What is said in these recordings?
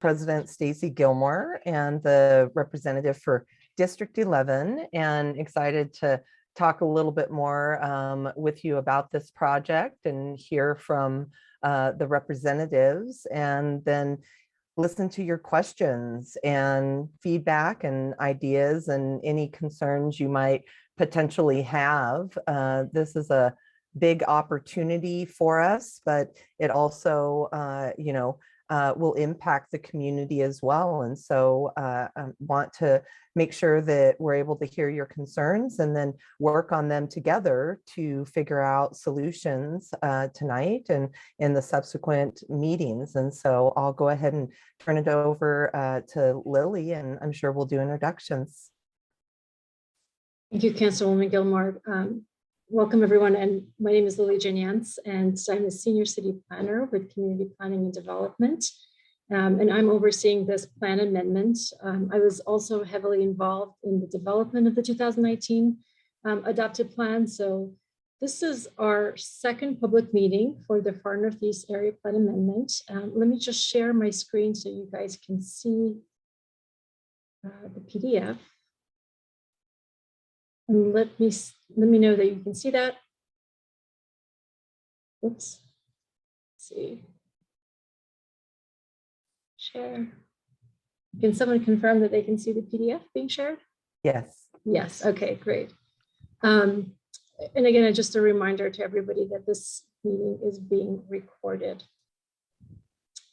President Stacy Gilmore and the representative for District 11, and excited to talk a little bit more with you about this project and hear from the representatives, and then listen to your questions and feedback and ideas and any concerns you might potentially have. This is a big opportunity for us, but it also, will impact the community as well. And so I want to make sure that we're able to hear your concerns and then work on them together to figure out solutions tonight and in the subsequent meetings. And so I'll go ahead and turn it over to Lily, and I'm sure we'll do introductions. Thank you, Councilwoman Gilmore. Welcome, everyone. And my name is Lily Janiance, and I'm the Senior City Planner with Community Planning and Development. And I'm overseeing this plan amendment. I was also heavily involved in the development of the 2019 adopted plan. So this is our second public meeting for the Far Northeast Area Plan Amendment. Let me just share my screen so you guys can see the PDF. And let me know that you can see that. Oops. Let's see. Share. Can someone confirm that they can see the PDF being shared? Yes. Yes. Okay, great. And again, just a reminder to everybody that this meeting is being recorded.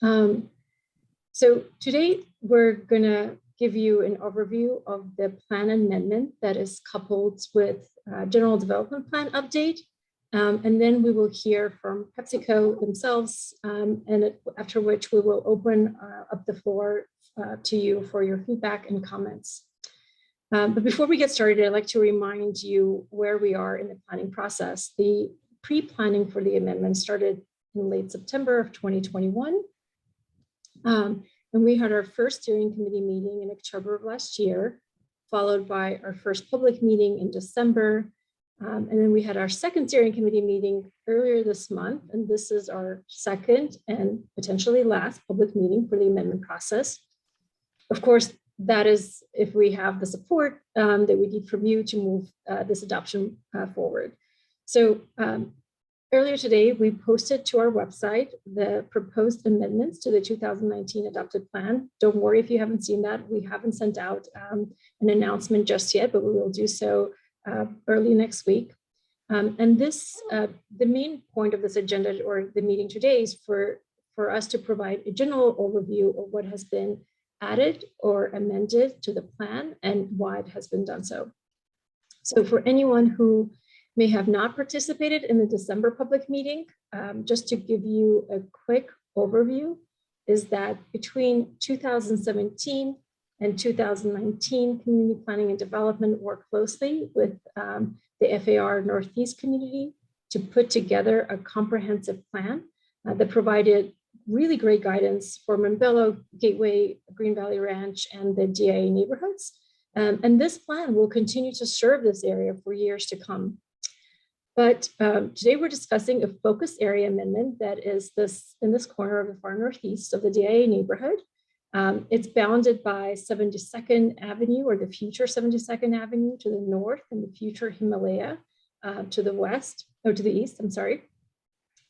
So today we're going to give you an overview of the plan amendment that is coupled with general development plan update. And then we will hear from PepsiCo themselves, and after which we will open up the floor to you for your feedback and comments. But before we get started, I'd like to remind you where we are in the planning process. The pre-planning for the amendment started in late September of 2021. And we had our first steering committee meeting in October of last year, followed by our first public meeting in December. And then we had our second steering committee meeting earlier this month. And this is our second and potentially last public meeting for the amendment process. Of course, that is if we have the support that we need from you to move this adoption forward. So earlier today, we posted to our website the proposed amendments to the 2019 adopted plan. Don't worry if you haven't seen that. We haven't sent out an announcement just yet, but we will do so early next week. And this, the main point of this agenda or the meeting today is for us to provide a general overview of what has been added or amended to the plan and why it has been done so. So for anyone who may have not participated in the December public meeting, just to give you a quick overview, is that between 2017 and 2019, Community Planning and Development worked closely with the FAR Northeast community to put together a comprehensive plan that provided really great guidance for Montbello, Gateway, Green Valley Ranch, and the DIA neighborhoods. And this plan will continue to serve this area for years to come. But today we're discussing a focus area amendment that is in this corner of the far northeast of the DIA neighborhood. It's bounded by 72nd Avenue, or the future 72nd Avenue to the north, and the future Himalaya to the west, or to the east, I'm sorry.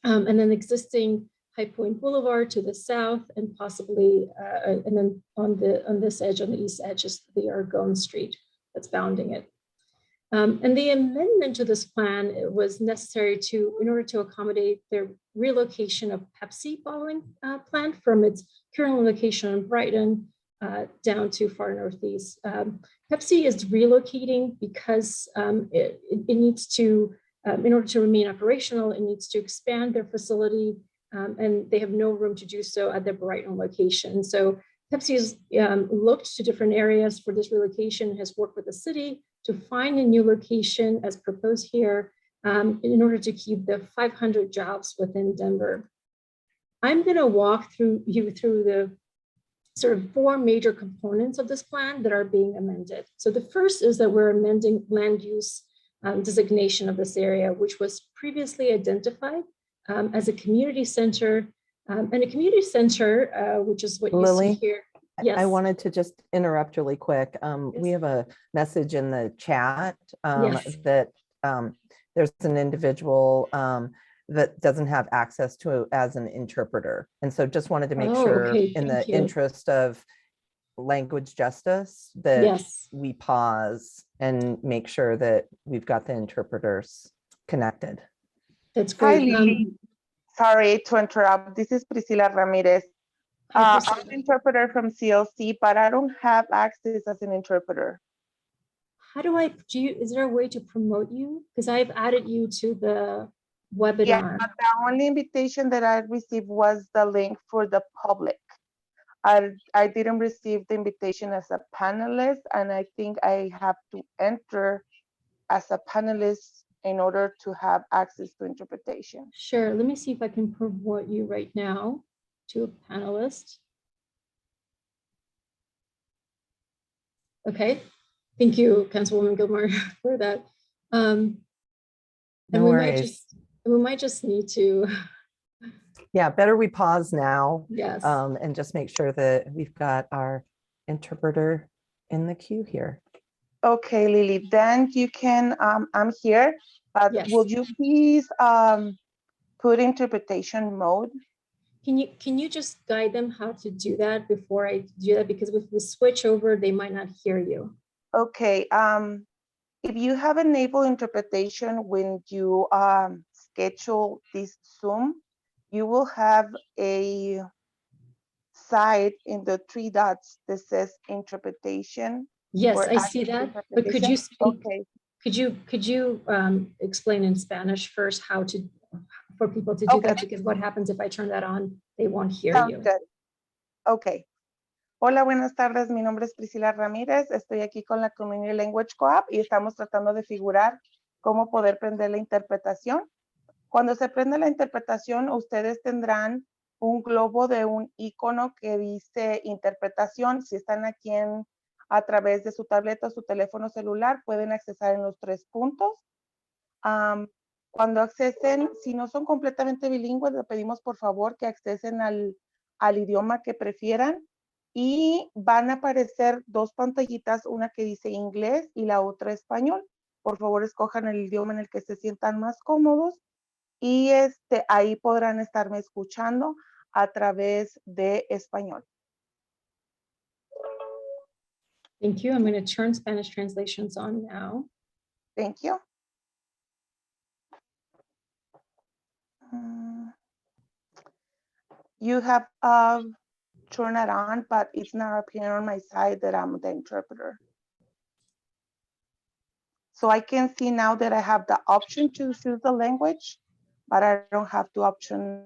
And then existing High Point Boulevard to the south, and possibly, and then on this edge, on the east edge, is the Argonne Street that's bounding it. And the amendment to this plan was necessary in order to accommodate the relocation of Pepsi bottling plant from its current location in Brighton down to far northeast. Pepsi is relocating because it needs to, in order to remain operational, it needs to expand their facility, and they have no room to do so at their Brighton location. So Pepsi has looked to different areas for this relocation, has worked with the city to find a new location as proposed here in order to keep the 500 jobs within Denver. I'm going to walk you through the sort of four major components of this plan that are being amended. So the first is that we're amending land use designation of this area, which was previously identified as a community center And a community center, which is what you see Lily, here. I Yes, wanted to just interrupt really quick. We Yes. have a message in the chat Yes. that there's an individual that doesn't have access to as an interpreter. And so just wanted to make Oh, sure okay, in thank the you. interest of language justice that Yes, we pause and make sure that we've got the interpreters connected. that's Hi, great. Lily. Sorry to interrupt. This is Priscila Ramirez. Hi, I'm Priscilla. an interpreter from CLC, but I don't have access as an interpreter. How do I, is there a way to promote you? Because I've added you to the webinar. Yeah, but the only invitation that I received was the link for the public. I didn't receive the invitation as a panelist, and I think I have to enter as a panelist in order to have access to interpretation. Sure, let me see if I can promote you right now to a panelist. Okay, thank you, Councilwoman Gilmore, for that. And No worries. we might just need to, Yeah, better we pause now yes. and just make sure that we've got our interpreter in the queue here. Okay, Lily, then you can, I'm here, but Yes. will you please put interpretation mode? Can you just guide them how to do that before I do that? Because if we switch over, they might not hear you. Okay, if you have enabled interpretation when you schedule this Zoom, you will have a side in the three dots that says interpretation. Yes, or I see access that. But could interpretation. you speak? Okay, Could you explain in Spanish first how to for people to do that? Okay. Because what happens if I turn that on? They won't hear sounds you. good. Okay. Hola, buenas tardes. Mi nombre es Priscila Ramírez. Estoy aquí con la Community Language Co-op y estamos tratando de figurar cómo poder prender la interpretación. Cuando se prende la interpretación, ustedes tendrán un globo de un icono que dice interpretación. Si están aquí a través de su tableta o su teléfono celular, pueden accesar en los 3 puntos. Cuando accesen, si no son completamente bilingües, le pedimos por favor que accesen al idioma que prefieran y van a aparecer 2 pantallitas, una que dice inglés y la otra español. Por favor, escojan el idioma en el que se sientan más cómodos y ahí podrán estarme escuchando a través de español. Thank you. I'm going to turn Spanish translations on now. Thank you. You have turned it on, but it's not appearing on my side that I'm the interpreter. So I can see now that I have the option to choose the language, but I don't have the option.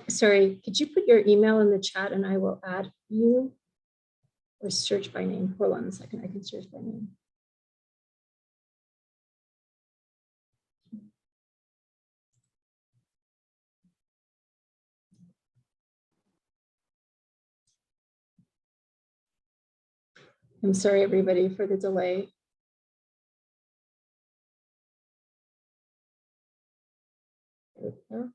Sorry, could you put your email in the chat and I will add you or search by name? Hold on a second, I can search by name. I'm sorry, everybody, for the delay. There we go.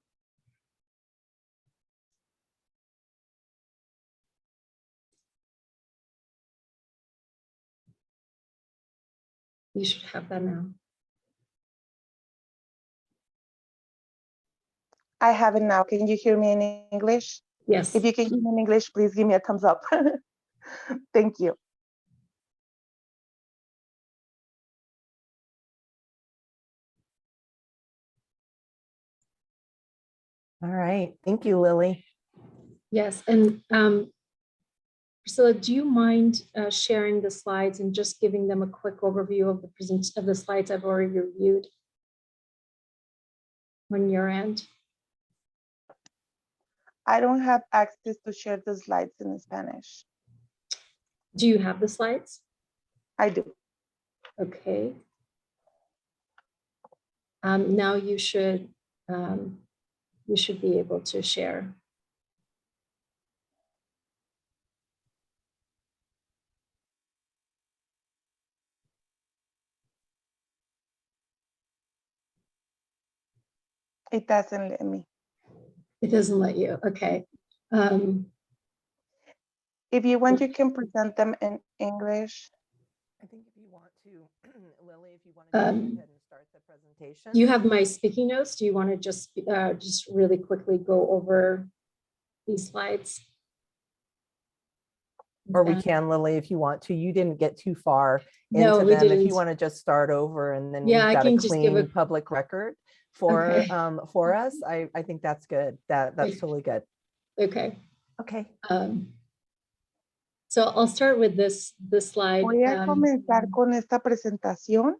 You should have that now. I have it now. Can you hear me in English? Yes. If you can hear me in English, please give me a thumbs up. Thank you. All right. Thank you, Lily. Yes. And Priscilla, do you mind sharing the slides and just giving them a quick overview of the slides I've already reviewed on your end? I don't have access to share the slides in Spanish. Do you have the slides? I do. Okay. Now you should be able to share. It doesn't let me. It doesn't let you. Okay. If you want, you can present them in English. I think if you want to, Lily, if you want to go ahead and start the presentation. You have my speaking notes. Do you want to just really quickly go over these slides? Or we can, Lily, if you want to. You didn't get too far No, into we them. If didn't. you want to just start over and then Yeah, we've I got a can just give clean a- public record for Okay. for us, I think that's good. That's totally good. Okay. Okay. So I'll start with this slide. Voy a comenzar con esta presentación.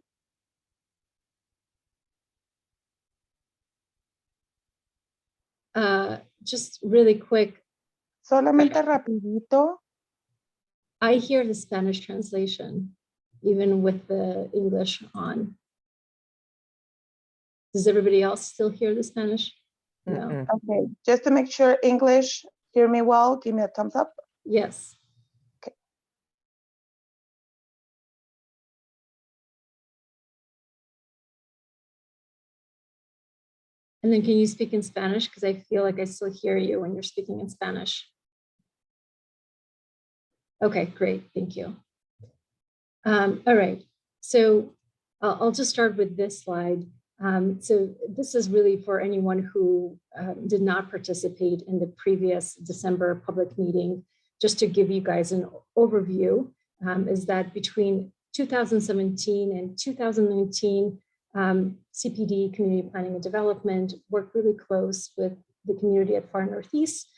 Just really quick. Solamente rapidito. I hear the Spanish translation, even with the English on. Does everybody else still hear the Spanish? No. Okay, just to make sure English hear me well, give me a thumbs up. Yes. Okay. And then can you speak in Spanish? Because I feel like I still hear you when you're speaking in Spanish. Okay, great, thank you. All right, so I'll just start with this slide. So this is really for anyone who did not participate in the previous December public meeting. Just to give you guys an overview, is that between 2017 and 2019, CPD, Community Planning and Development, worked really close with the community at Far Northeast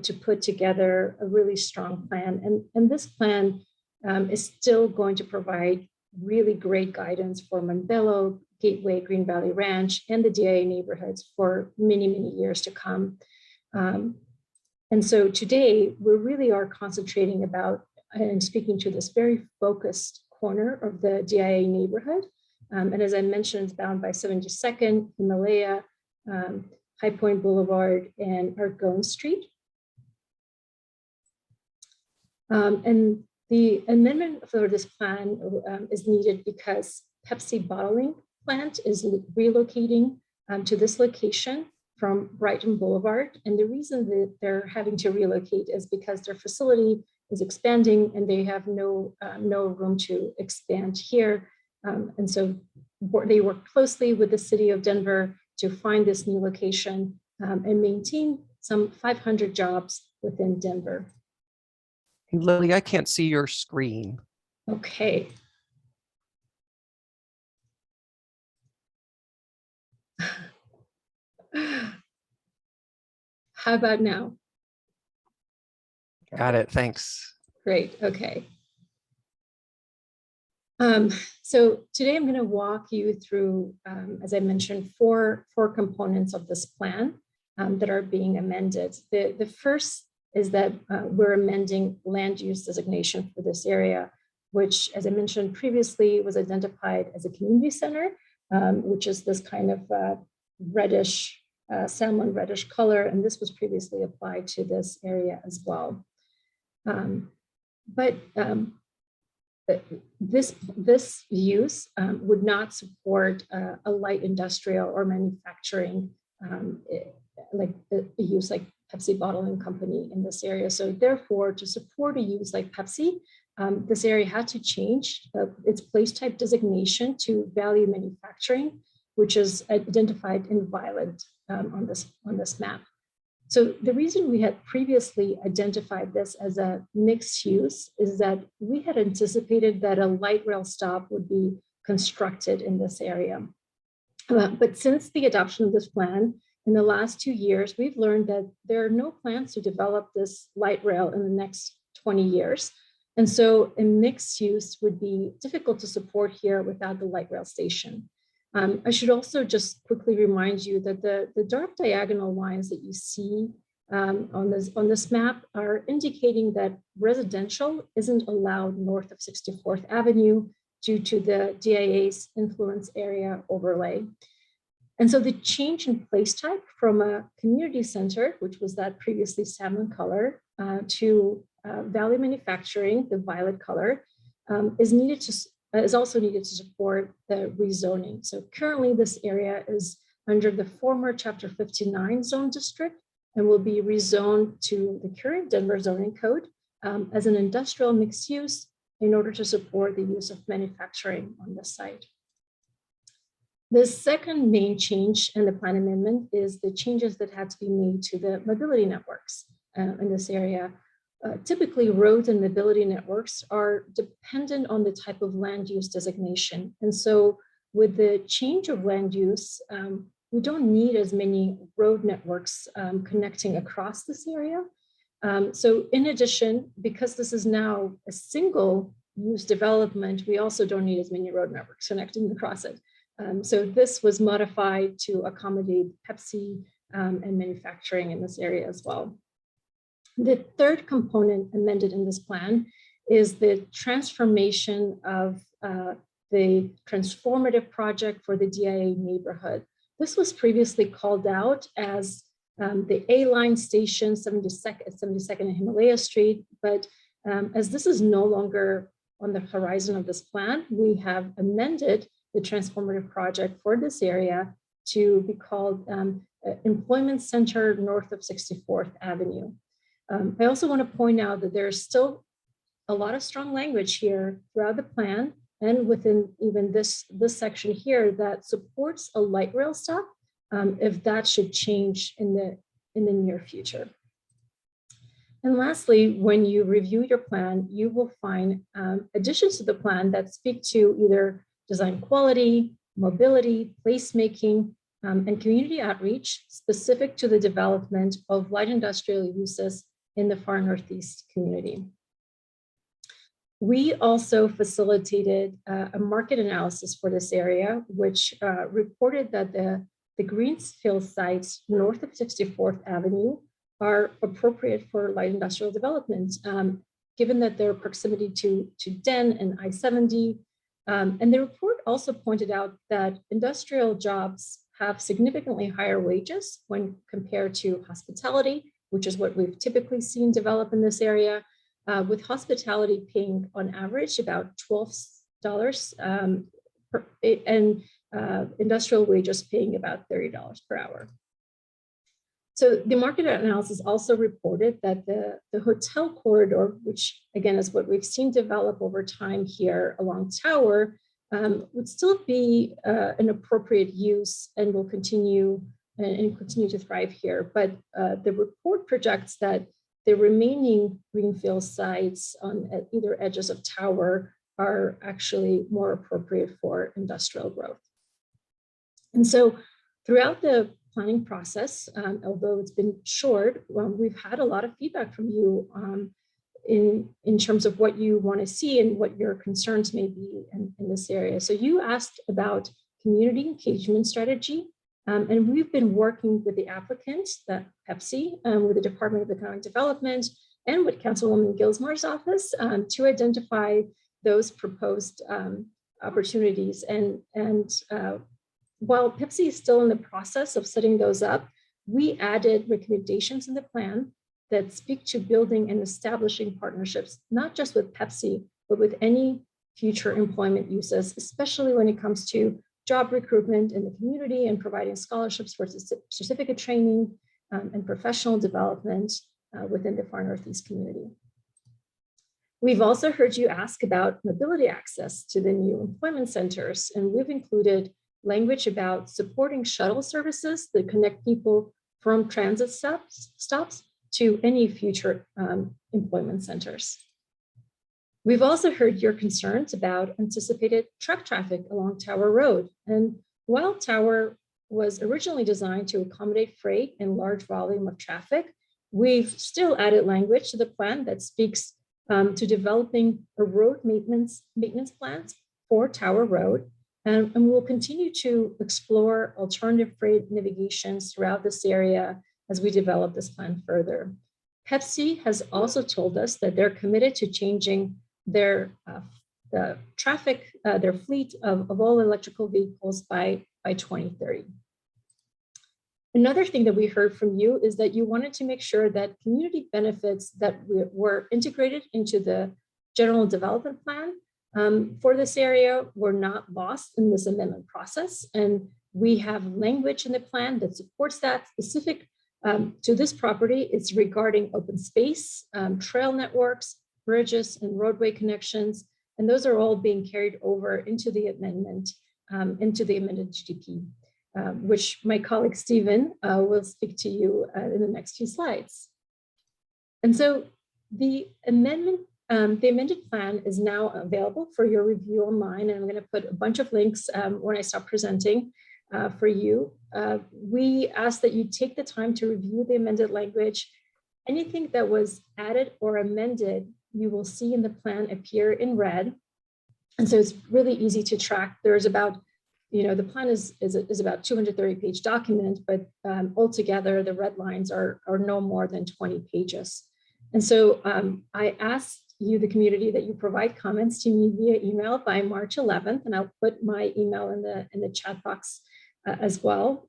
to put together a really strong plan. And this plan is still going to provide really great guidance for Montbello, Gateway, Green Valley Ranch, and the DIA neighborhoods for many, many years to come. And so today, we really are concentrating about and speaking to this very focused corner of the DIA neighborhood. And as I mentioned, it's bound by 72nd, Himalaya, High Point Boulevard, and Argonne Street. And the amendment for this plan is needed because Pepsi bottling plant is relocating to this location from Brighton Boulevard. And the reason that they're having to relocate is because their facility is expanding and they have no room to expand here. And so they work closely with the city of Denver to find this new location and maintain some 500 jobs within Denver. Lily, I can't see your screen. Okay. How about now? Got it, thanks. Great, okay. So today I'm going to walk you through, as I mentioned, four components of this plan that are being amended. The first is that we're amending land use designation for this area, which, as I mentioned previously, was identified as a community center, which is this kind of reddish, salmon reddish color, and this was previously applied to this area as well. This use would not support a light industrial or manufacturing like a use like Pepsi bottling company in this area. So therefore, to support a use like Pepsi, this area had to change its place type designation to value manufacturing, which is identified in violet on this map. So the reason we had previously identified this as a mixed use is that we had anticipated that a light rail stop would be constructed in this area. But since the adoption of this plan in the last 2 years, we've learned that there are no plans to develop this light rail in the next 20 years. And so a mixed use would be difficult to support here without the light rail station. I should also just quickly remind you that the dark diagonal lines that you see on this map are indicating that residential isn't allowed north of 64th Avenue due to the DIA's influence area overlay. And so the change in place type from a community center, which was that previously salmon color, to value manufacturing, the violet color, is also needed to support the rezoning. So currently this area is under the former Chapter 59 zone district and will be rezoned to the current Denver zoning code as an industrial mixed use in order to support the use of manufacturing on the site. The second main change in the plan amendment is the changes that had to be made to the mobility networks in this area. Typically, roads and mobility networks are dependent on the type of land use designation. And so with the change of land use, we don't need as many road networks connecting across this area. So in addition, because this is now a single use development, we also don't need as many road networks connecting across it. So this was modified to accommodate Pepsi and manufacturing in this area as well. The third component amended in this plan is the transformation of the transformative project for the DIA neighborhood. This was previously called out as the A-line station 72nd and Himalaya Street, but as this is no longer on the horizon of this plan, we have amended the transformative project for this area to be called Employment Center north of 64th Avenue. I also want to point out that there's still a lot of strong language here throughout the plan and within even this section here that supports a light rail stop if that should change in the near future. And lastly, when you review your plan, you will find additions to the plan that speak to either design quality, mobility, placemaking, and community outreach specific to the development of light industrial uses in the far northeast community. We also facilitated a market analysis for this area, which reported that the Greenfield sites north of 64th Avenue are appropriate for light industrial development, given that their proximity to DEN and I-70. And the report also pointed out that industrial jobs have significantly higher wages when compared to hospitality, which is what we've typically seen develop in this area, with hospitality paying on average about $12 and industrial wages paying about $30 per hour. So the market analysis also reported that the hotel corridor, which again is what we've seen develop over time here along Tower, would still be an appropriate use and will continue to thrive here. But the report projects that the remaining greenfield sites on either edges of Tower are actually more appropriate for industrial growth. And so throughout the planning process, although it's been short, we've had a lot of feedback from you in terms of what you want to see and what your concerns may be in this area. So you asked about community engagement strategy, and we've been working with the applicants, that Pepsi, with the Department of Economic Development and with Councilwoman Gilsmar's office to identify those proposed opportunities. And while Pepsi is still in the process of setting those up, we added recommendations in the plan that speak to building and establishing partnerships, not just with Pepsi, but with any future employment uses, especially when it comes to job recruitment in the community and providing scholarships for certificate training and professional development within the far northeast community. We've also heard you ask about mobility access to the new employment centers, and we've included language about supporting shuttle services that connect people from transit stops to any future employment centers. We've also heard your concerns about anticipated truck traffic along Tower Road. And while Tower was originally designed to accommodate freight and large volume of traffic, we've still added language to the plan that speaks to developing a road maintenance plans for Tower Road. And we'll continue to explore alternative freight navigations throughout this area as we develop this plan further. Pepsi has also told us that they're committed to changing their their fleet of all electrical vehicles by 2030. Another thing that we heard from you is that you wanted to make sure that community benefits that were integrated into the general development plan for this area were not lost in this amendment process. And We have language in the plan that supports that. Specific to this property, it's regarding open space, trail networks, bridges, and roadway connections. And those are all being carried over into the amendment, into the amended GDP, which my colleague Stephen will speak to you in the next few slides. And so the amended plan is now available for your review online, and I'm going to put a bunch of links when I stop presenting for you. We ask that you take the time to review the amended language. Anything that was added or amended, you will see in the plan appear in red. And so it's really easy to track. There's about, the plan is about 230-page document, but altogether the red lines are no more than 20 pages. And so I asked you, the community, that you provide comments to me via email by March 11th, and I'll put my email in the chat box as well.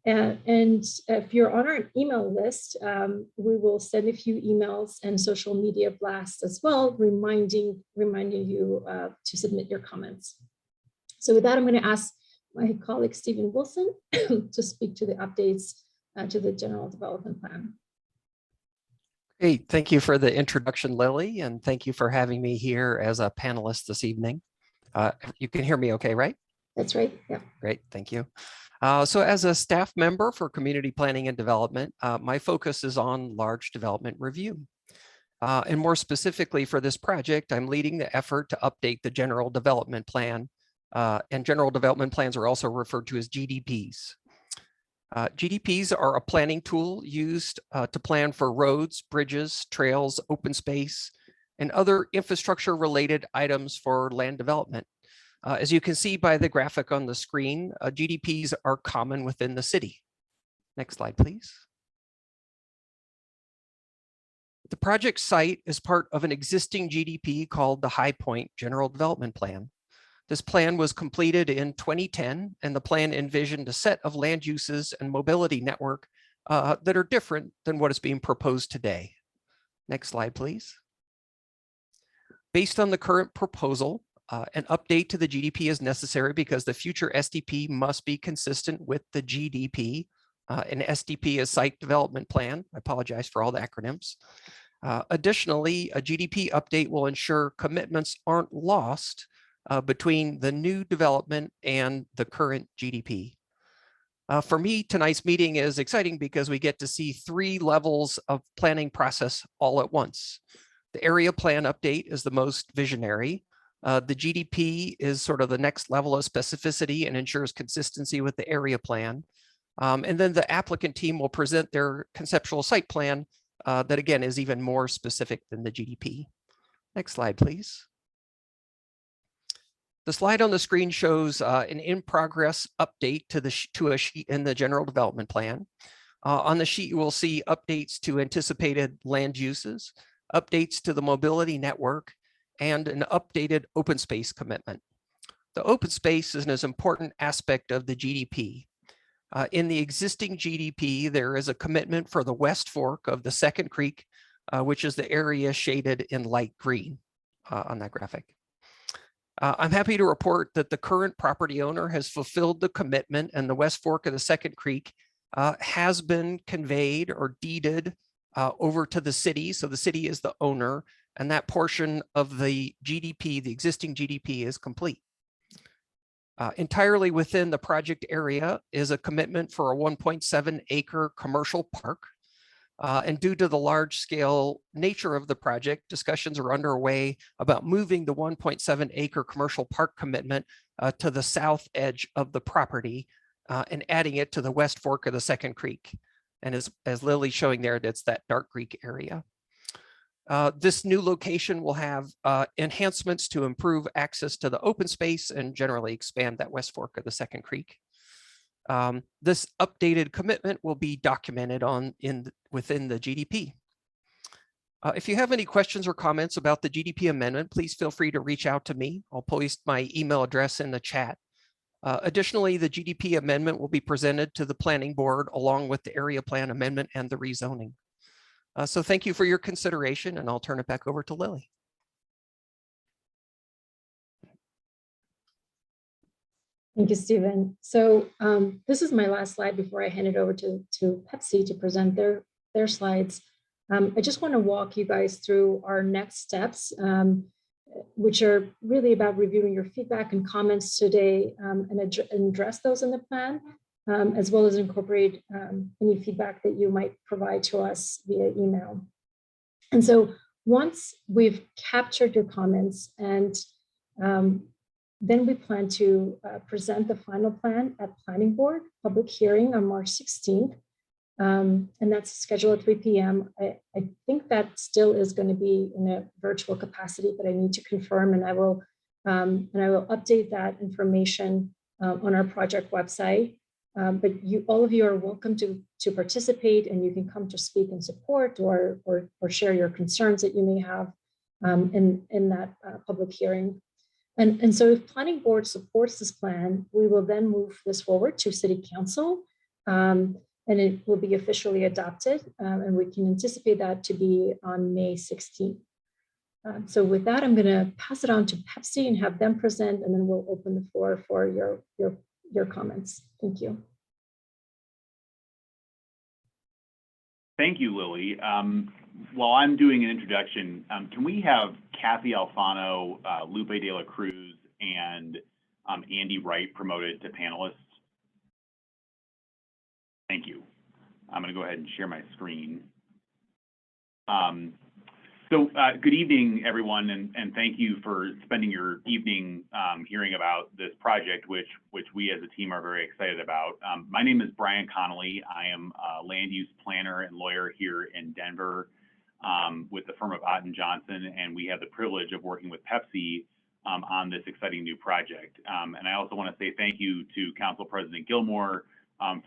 And if you're on our email list, we will send a few emails and social media blasts as well, reminding you to submit your comments. So with that, I'm going to ask my colleague Stephen Wilson to speak to the updates to the general development plan. Great. Thank you for the introduction, Lily, and thank you for having me here as a panelist this evening. You can hear me okay, right? That's right. Yeah. Great. Thank you. So as a staff member for community planning and development, my focus is on large development review. And more specifically for this project, I'm leading the effort to update the general development plan. And general development plans are also referred to as GDPs. GDPs are a planning tool used to plan for roads, bridges, trails, open space, and other infrastructure related items for land development. As you can see by the graphic on the screen, GDPs are common within the city. Next slide, please. The project site is part of an existing GDP called the High Point General Development Plan. This plan was completed in 2010, and the plan envisioned a set of land uses and mobility network that are different than what is being proposed today. Next slide, please. Based on the current proposal, an update to the GDP is necessary because the future SDP must be consistent with the GDP. An SDP is Site Development Plan. I apologize for all the acronyms. Additionally, a GDP update will ensure commitments aren't lost between the new development and the current GDP. For me, tonight's meeting is exciting because we get to see 3 levels of planning process all at once. The area plan update is the most visionary. The GDP is sort of the next level of specificity and ensures consistency with the area plan. And then the applicant team will present their conceptual site plan that again is even more specific than the GDP. Next slide, please. The slide on the screen shows an in-progress update to a sheet in the general development plan. On the sheet, you will see updates to anticipated land uses, updates to the mobility network, and an updated open space commitment. The open space is an important aspect of the GDP. In the existing GDP, there is a commitment for the West Fork of the Second Creek, which is the area shaded in light green on that graphic. I'm happy to report that the current property owner has fulfilled the commitment, and the West Fork of the Second Creek has been conveyed or deeded over to the city. So the city is the owner, and that portion of the GDP, the existing GDP, is complete. Entirely within the project area is a commitment for a 1.7 acre commercial park. And due to the large scale nature of the project, discussions are underway about moving the 1.7 acre commercial park commitment to the south edge of the property and adding it to the West Fork of the Second Creek. And as Lily's showing there, that's that dark Creek area. This new location will have enhancements to improve access to the open space and generally expand that West Fork of the Second Creek. This updated commitment will be documented within the GDP. If you have any questions or comments about the GDP amendment, please feel free to reach out to me. I'll post my email address in the chat. Additionally, the GDP amendment will be presented to the planning board along with the area plan amendment and the rezoning. So thank you for your consideration, and I'll turn it back over to Lily. Thank you, Stephen. So this is my last slide before I hand it over to Pepsi to present their slides. I just want to walk you guys through our next steps, which are really about reviewing your feedback and comments today and address those in the plan, as well as incorporate any feedback that you might provide to us via email. And so once we've captured your comments and then we plan to present the final plan at Planning Board public hearing on March 16th. And that's scheduled at 3 p.m. I think that still is going to be in a virtual capacity, but I need to confirm, and I will update that information on our project website. But all of you are welcome to participate, and you can come to speak in support or share your concerns that you may have in that public hearing. And so if Planning Board supports this plan, we will then move this forward to City Council, and it will be officially adopted, and we can anticipate that to be on May 16th. So with that, I'm going to pass it on to Pepsi and have them present, and then we'll open the floor for your comments. Thank you. Thank you, Lily. While I'm doing an introduction, can we have Kathy Alfano, Lupe de la Cruz, and Andy Wright promoted to panelists? Thank you. I'm going to go ahead and share my screen. Good evening, everyone, and thank you for spending your evening hearing about this project, which we as a team are very excited about. My name is Brian Connolly. I am a land use planner and lawyer here in Denver with the firm of Otten Johnson, and we have the privilege of working with Pepsi on this exciting new project. And I also want to say thank you to Council President Gilmore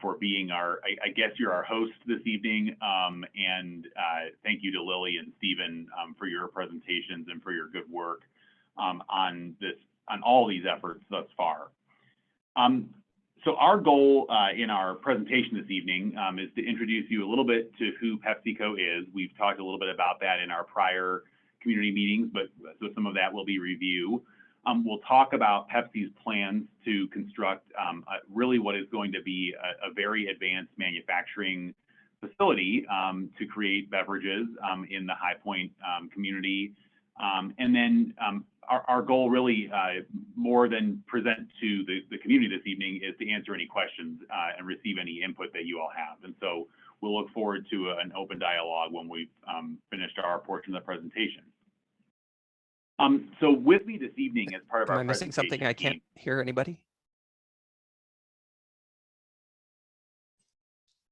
for being I guess you're our host this evening, and thank you to Lily and Stephen for your presentations and for your good work on all these efforts thus far. So our goal in our presentation this evening is to introduce you a little bit to who PepsiCo is. We've talked a little bit about that in our prior community meetings, but so some of that will be review. We'll talk about Pepsi's plans to construct really what is going to be a very advanced manufacturing facility to create beverages in the High Point community. And then our goal really, more than present to the community this evening, is to answer any questions and receive any input that you all have. And so we'll look forward to an open dialogue when we've finished our portion of the presentation. So with me this evening as part of our Am I missing something? I can't hear anybody.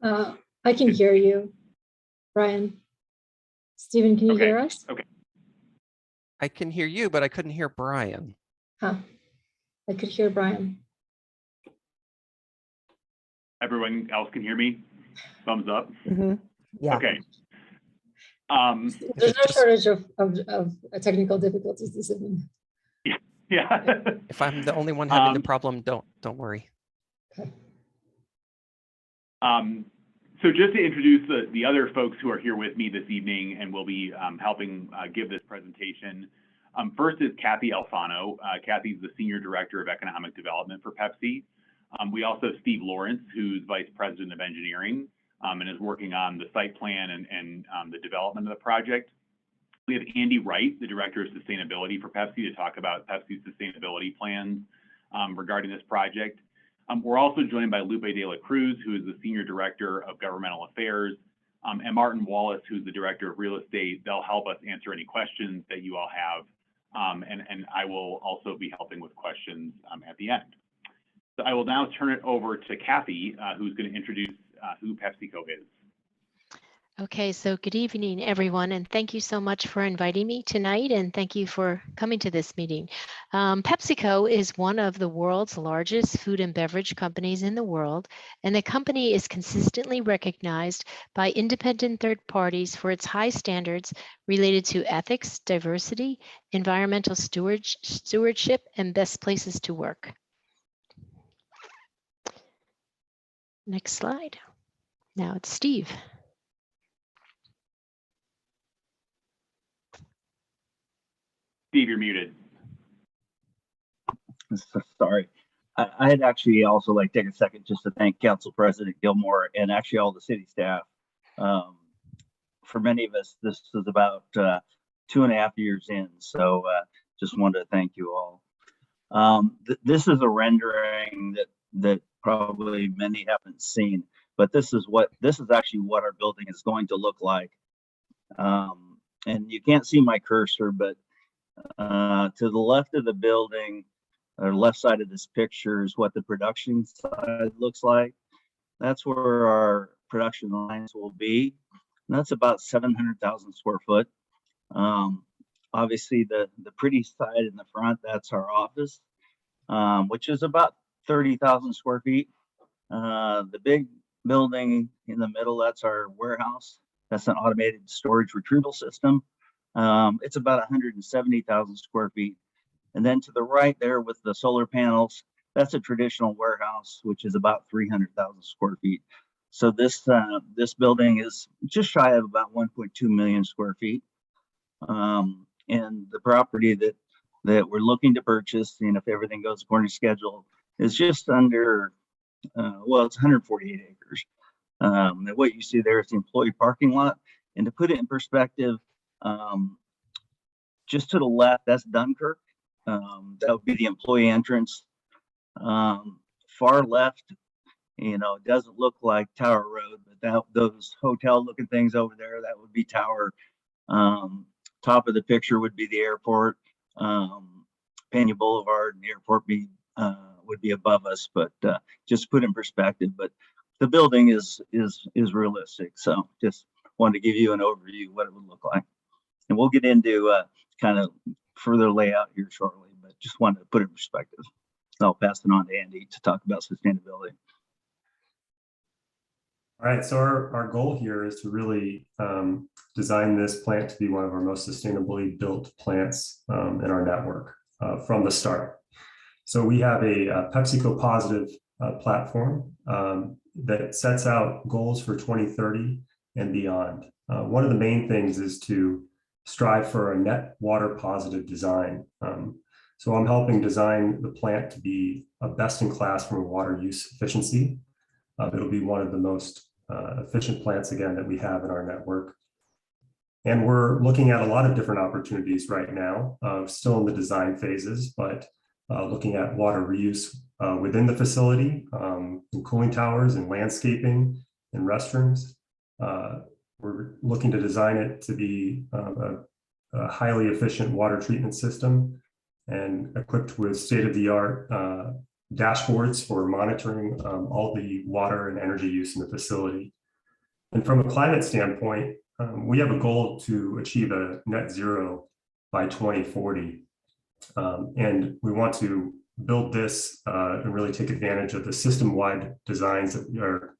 I can hear you, Brian. Stephen, can you hear us? Okay. I can hear you, but I couldn't hear Brian. Huh. I could hear Brian. Everyone else can hear me? Thumbs up? Mm-hmm. Yeah. Okay. There's no shortage of technical difficulties this evening. Yeah. If I'm the only one having the problem, don't worry. Okay. So just to introduce the other folks who are here with me this evening and will be helping give this presentation. First is Kathy Alfano. Kathy's the Senior Director of Economic Development for Pepsi. We also have Steve Lawrence, who's Vice President of Engineering and is working on the site plan and the development of the project. We have Andy Wright, the Director of Sustainability for Pepsi, to talk about Pepsi's sustainability plans regarding this project. We're also joined by Lupe de la Cruz, who is the Senior Director of Governmental Affairs, and Martin Wallace, who's the Director of Real Estate. They'll help us answer any questions that you all have, and I will also be helping with questions at the end. So I will now turn it over to Kathy, who's going to introduce who PepsiCo is. Okay, so good evening, everyone, and thank you so much for inviting me tonight, and thank you for coming to this meeting. PepsiCo is one of the world's largest food and beverage companies in the world, and the company is consistently recognized by independent third parties for its high standards related to ethics, diversity, environmental stewardship, and best places to work. Next slide. Now it's Steve. Steve, you're muted. Sorry. I'd actually also like to take a second just to thank Council President Gilmore and actually all the city staff. For many of us, this is about 2.5 years in, so just wanted to thank you all. This is a rendering that probably many haven't seen, but this is actually what our building is going to look like. And you can't see my cursor, but to the left of the building, or left side of this picture, is what the production side looks like. That's where our production lines will be. And that's about 700,000 square foot. Obviously, the pretty side in the front, that's our office, which is about 30,000 square feet. The big building in the middle, that's our warehouse. That's an automated storage retrieval system. It's about 170,000 square feet. And then to the right there with the solar panels, that's a traditional warehouse, which is about 300,000 square feet. So this building is just shy of about 1.2 million square feet. And the property that we're looking to purchase, and if everything goes according to schedule, is just under, well, it's 148 acres. And what you see there is the employee parking lot. And to put it in perspective, just to the left, that's Dunkirk. That would be the employee entrance. Far left, it doesn't look like Tower Road, but those hotel looking things over there, that would be Tower. Top of the picture would be the airport. Pena Boulevard and the airport would be above us, but just put in perspective. But the building is realistic. So just wanted to give you an overview of what it would look like. And we'll get into kind of further layout here shortly, but just wanted to put it in perspective. So I'll pass it on to Andy to talk about sustainability. All right, so our goal here is to really design this plant to be one of our most sustainably built plants in our network from the start. So we have a PepsiCo positive platform that sets out goals for 2030 and beyond. One of the main things is to strive for a net water positive design. So I'm helping design the plant to be a best in class from a water use efficiency. It'll be one of the most efficient plants, again, that we have in our network. And we're looking at a lot of different opportunities right now, still in the design phases, but looking at water reuse within the facility, in cooling towers and landscaping and restrooms. We're looking to design it to be a highly efficient water treatment system and equipped with state-of-the-art dashboards for monitoring all the water and energy use in the facility. And from a climate standpoint, we have a goal to achieve a net zero by 2040. And we want to build this and really take advantage of the system-wide designs or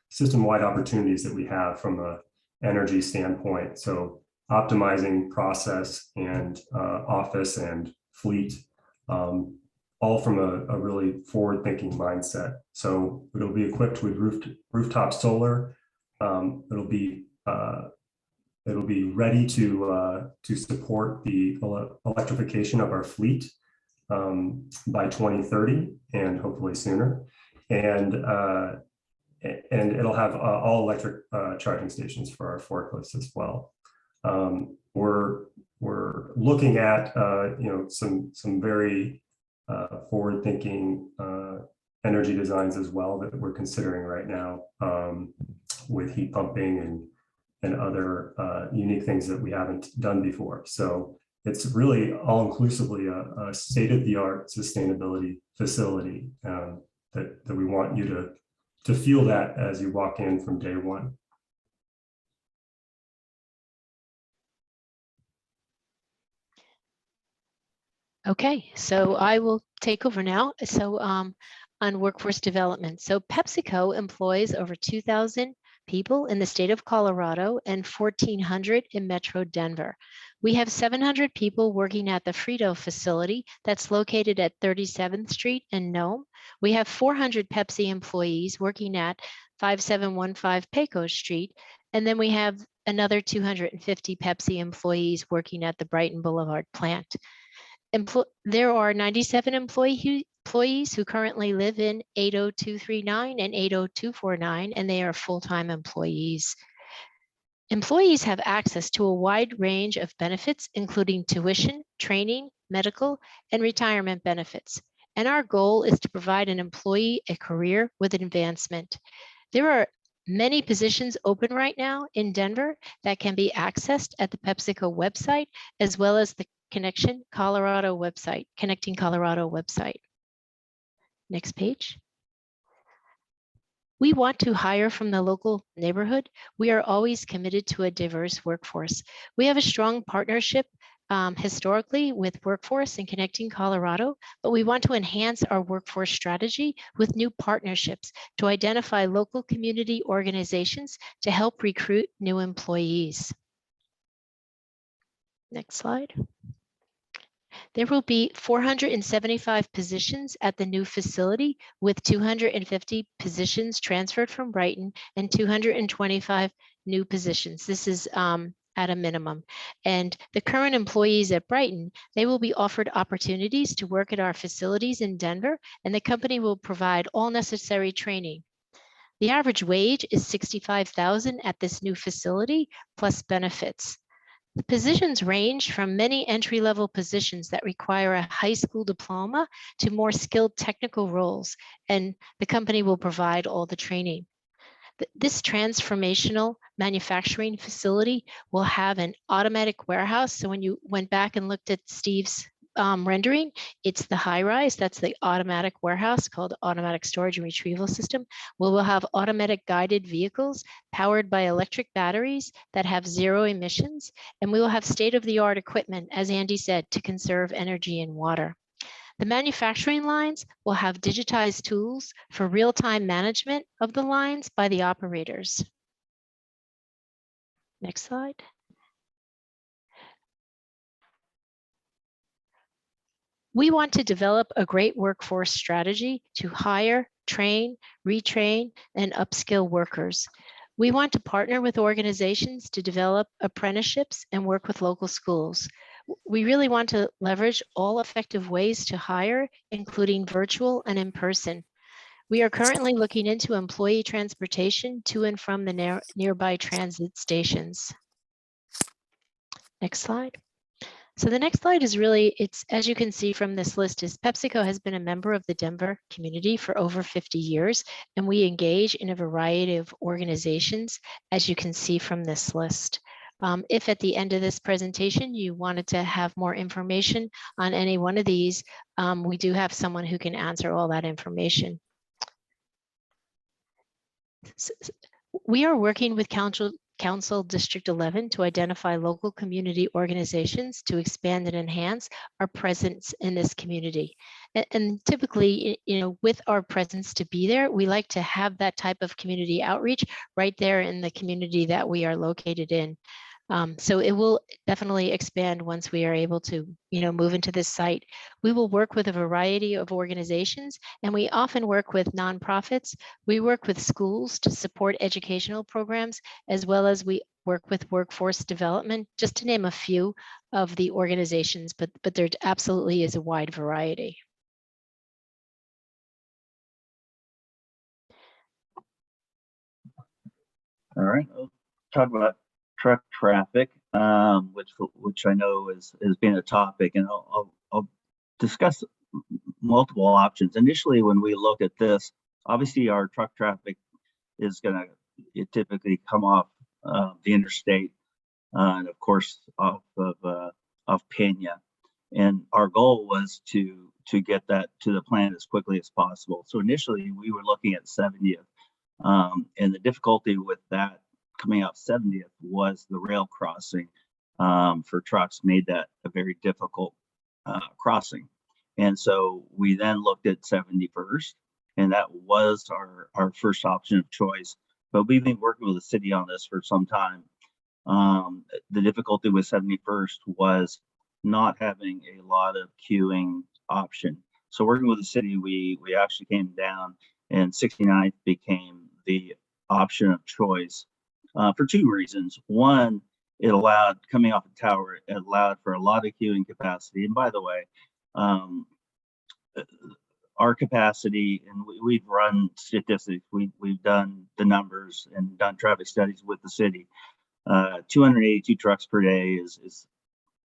system-wide opportunities that we have from an energy standpoint. So optimizing process and office and fleet, all from a really forward-thinking mindset. So it'll be equipped with rooftop solar. It'll be ready to support the electrification of our fleet by 2030 and hopefully sooner. And it'll have all electric charging stations for our forklifts as well. We're looking at some very forward-thinking energy designs as well that we're considering right now with heat pumping and other unique things that we haven't done before. So it's really all-inclusively a state-of-the-art sustainability facility that we want you to feel that as you walk in from day one. Okay, so I will take over now. So on workforce development. So PepsiCo employs over 2,000 people in the state of Colorado and 1,400 in Metro Denver. We have 700 people working at the Frito facility that's located at 37th Street in Nome. We have 400 Pepsi employees working at 5715 Pecos Street. And then we have another 250 Pepsi employees working at the Brighton Boulevard plant. There are 97 employees who currently live in 80239 and 80249, and they are full-time employees. Employees have access to a wide range of benefits, including tuition, training, medical, and retirement benefits. And our goal is to provide an employee a career with advancement. There are many positions open right now in Denver that can be accessed at the PepsiCo website, as well as the Connecting Colorado website. Next page. We want to hire from the local neighborhood. We are always committed to a diverse workforce. We have a strong partnership historically with Workforce and Connecting Colorado, but we want to enhance our workforce strategy with new partnerships to identify local community organizations to help recruit new employees. Next slide. There will be 475 positions at the new facility, with 250 positions transferred from Brighton and 225 new positions. This is at a minimum. And the current employees at Brighton, they will be offered opportunities to work at our facilities in Denver, and the company will provide all necessary training. The average wage is $65,000 at this new facility, plus benefits. The positions range from many entry-level positions that require a high school diploma to more skilled technical roles, and the company will provide all the training. This transformational manufacturing facility will have an automatic warehouse. So when you went back and looked at Steve's rendering, it's the high rise. That's the automatic warehouse called automatic storage and retrieval system. We will have automatic guided vehicles powered by electric batteries that have zero emissions. And we will have state-of-the-art equipment, as Andy said, to conserve energy and water. The manufacturing lines will have digitized tools for real-time management of the lines by the operators. Next slide. We want to develop a great workforce strategy to hire, train, retrain, and upskill workers. We want to partner with organizations to develop apprenticeships and work with local schools. We really want to leverage all effective ways to hire, including virtual and in person. We are currently looking into employee transportation to and from the nearby transit stations. Next slide. So the next slide is really, it's, as you can see from this list, is PepsiCo has been a member of the Denver community for over 50 years, and we engage in a variety of organizations, as you can see from this list. If at the end of this presentation you wanted to have more information on any one of these, we do have someone who can answer all that information. We are working with Council District 11 to identify local community organizations to expand and enhance our presence in this community. And typically, you know, with our presence to be there, we like to have that type of community outreach right there in the community that we are located in. So it will definitely expand once we are able to, you know, move into this site. We will work with a variety of organizations, and we often work with nonprofits. We work with schools to support educational programs, as well as we work with workforce development, just to name a few of the organizations, but there absolutely is a wide variety. All right, I'll talk about truck traffic, which I know is being a topic, and I'll discuss multiple options. Initially, when we look at this, obviously our truck traffic is going to typically come off the interstate, and of course off of Pena. And our goal was to get that to the plant as quickly as possible. So initially we were looking at 70th, and the difficulty with that coming out 70th was the rail crossing for trucks made that a very difficult crossing. And so we then looked at 71st, and that was our first option of choice. But we've been working with the city on this for some time. The difficulty with 71st was not having a lot of queuing option. So working with the city, we actually came down, and 69th became the option of choice for two reasons. One, it allowed, coming off the tower, it allowed for a lot of queuing capacity. And by the way, our capacity, and we've run statistics, we've done the numbers and done traffic studies with the city. 282 trucks per day is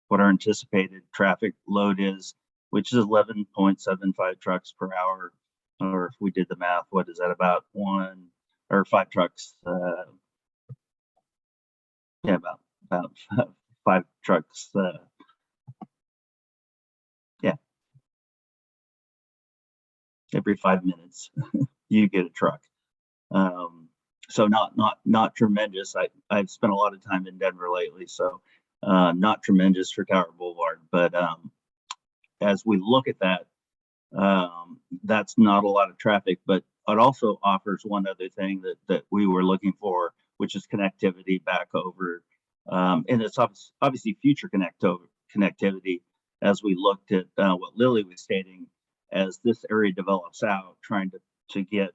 what our anticipated traffic load is, which is 11.75 trucks per hour. Or if we did the math, what is that, about 1 or 5 trucks? Yeah, about 5 trucks. Yeah, every 5 minutes you get a truck. So not tremendous. I've spent a lot of time in Denver lately, so not tremendous for Tower Boulevard. But as we look at that, that's not a lot of traffic, but it also offers one other thing that we were looking for, which is connectivity back over. And it's obviously future connectivity as we looked at what Lily was stating, as this area develops out, trying to get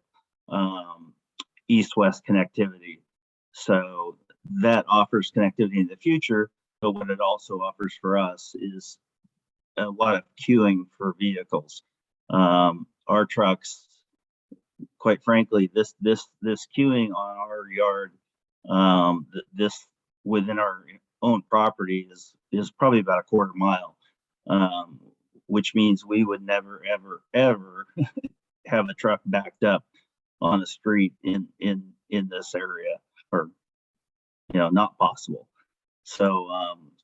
east-west connectivity. So that offers connectivity in the future, but what it also offers for us is a lot of queuing for vehicles. Our trucks, quite frankly, this queuing on our yard, this within our own property is probably about a quarter mile, which means we would never ever have a truck backed up on a street in this area, or not possible. So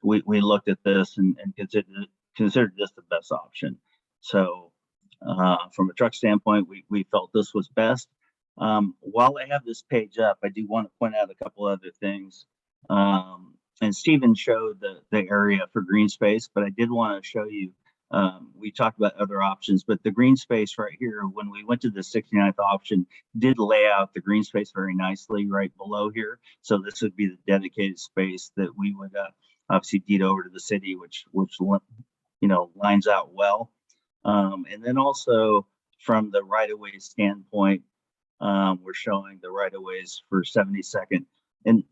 we looked at this and considered this the best option. So from a truck standpoint, we felt this was best. While I have this page up, I do want to point out a couple other things. And Stephen showed the area for green space, but I did want to show you, we talked about other options, but the green space right here, when we went to the 69th option, did lay out the green space very nicely right below here. So this would be the dedicated space that we would obviously deed over to the city, which lines out well. And then also from the right-of-way standpoint, we're showing the right-of-ways for 72nd. And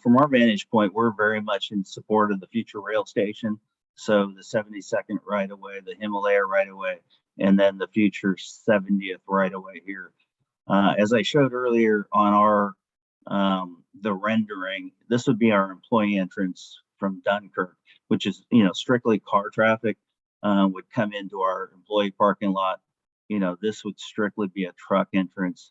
from our vantage point, we're very much in support of the future rail station. So the 72nd right-of-way, the Himalaya right-of-way, and then the future 70th right-of-way here. As I showed earlier on our the rendering, this would be our employee entrance from Dunkirk, which is strictly car traffic would come into our employee parking lot. This would strictly be a truck entrance,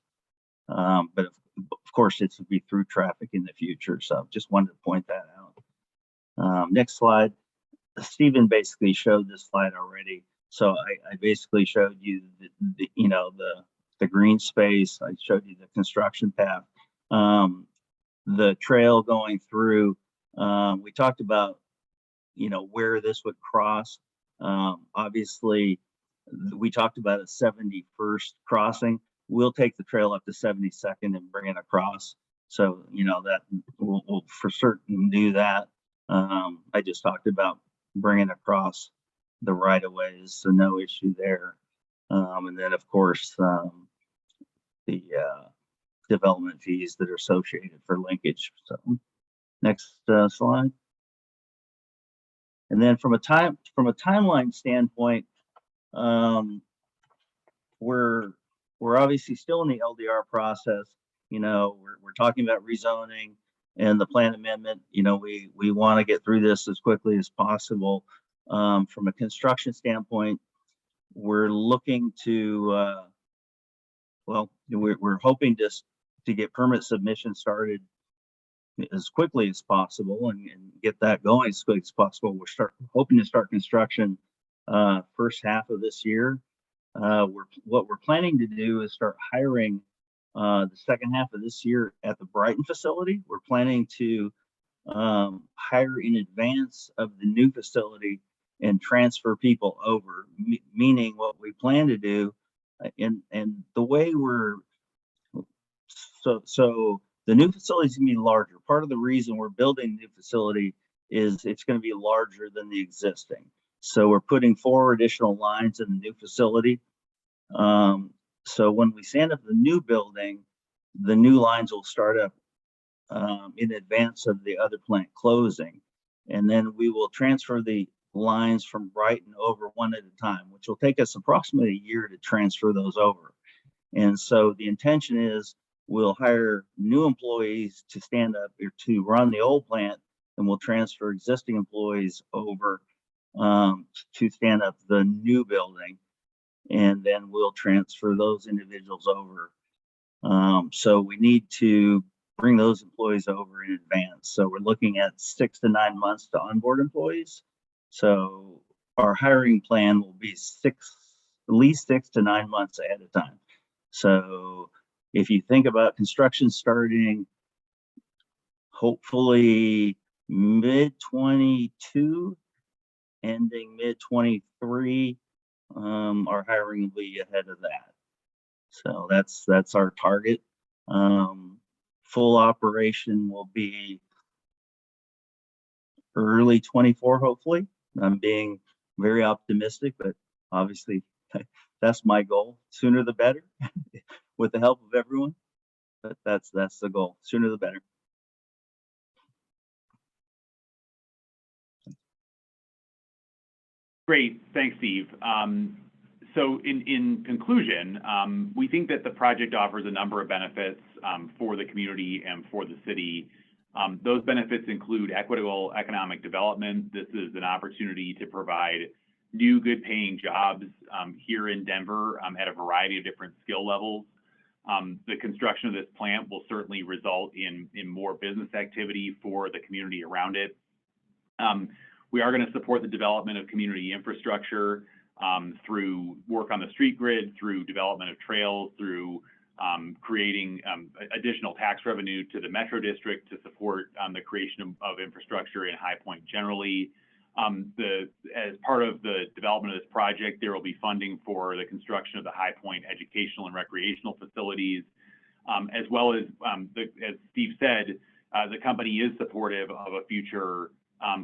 but of course it would be through traffic in the future. So just wanted to point that out. Next slide. Stephen basically showed this slide already. So I basically showed you the green space. I showed you the construction path, the trail going through. We talked about where this would cross. Obviously, we talked about a 71st crossing. We'll take the trail up to 72nd and bring it across. So that we'll for certain do that. I just talked about bringing across the right-of-ways, so no issue there. And then of course the development fees that are associated for linkage. So next slide. And then from a timeline standpoint, we're obviously still in the LDR process. We're talking about rezoning and the plan amendment. We want to get through this as quickly as possible. From a construction standpoint, we're looking to we're hoping to get permit submission started as quickly as possible and get that going as quickly as possible. We're hoping to start construction first half of this year. What we're planning to do is start hiring the second half of this year at the Brighton facility. We're planning to hire in advance of the new facility and transfer people over, meaning what we plan to do, and the way we're so the new facility is going to be larger. Part of the reason we're building the new facility is it's going to be larger than the existing. So we're putting 4 additional lines in the new facility. So when we stand up the new building, the new lines will start up in advance of the other plant closing. And then we will transfer the lines from Brighton over one at a time, which will take us approximately a year to transfer those over. And so the intention is we'll hire new employees to stand up or to run the old plant, and we'll transfer existing employees over to stand up the new building. And then we'll transfer those individuals over. So we need to bring those employees over in advance. So we're looking at 6 to 9 months to onboard employees. So our hiring plan will be at least 6 to 9 months ahead of time. So if you think about construction starting hopefully mid 22, ending mid 23, our hiring will be ahead of that. So that's our target. Full operation will be early 24, hopefully. I'm being very optimistic, but obviously that's my goal. Sooner the better, with the help of everyone. But that's the goal. Sooner the better. Great, thanks, Steve. So in conclusion, we think that the project offers a number of benefits for the community and for the city. Those benefits include equitable economic development. This is an opportunity to provide new good paying jobs here in Denver at a variety of different skill levels. The construction of this plant will certainly result in more business activity for the community around it. We are going to support the development of community infrastructure through work on the street grid, through development of trails, through creating additional tax revenue to the Metro District to support the creation of infrastructure in High Point generally. As part of the development of this project, there will be funding for the construction of the High Point educational and recreational facilities, as well as Steve said, the company is supportive of a future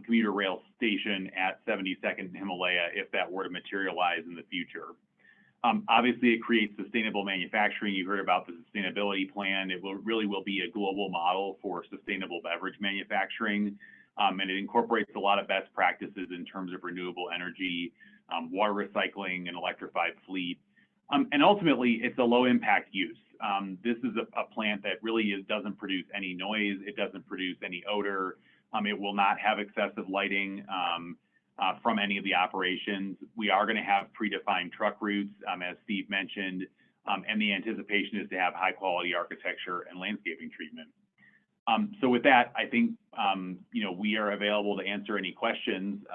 commuter rail station at 72nd and Himalaya if that were to materialize in the future. Obviously, it creates sustainable manufacturing. You heard about the sustainability plan. It really will be a global model for sustainable beverage manufacturing. And it incorporates a lot of best practices in terms of renewable energy, water recycling, and electrified fleet. And ultimately, it's a low impact use. This is a plant that really doesn't produce any noise. It doesn't produce any odor. It will not have excessive lighting from any of the operations. We are going to have predefined truck routes, as Steve mentioned, and the anticipation is to have high quality architecture and landscaping treatment. So with that, I think we are available to answer any questions.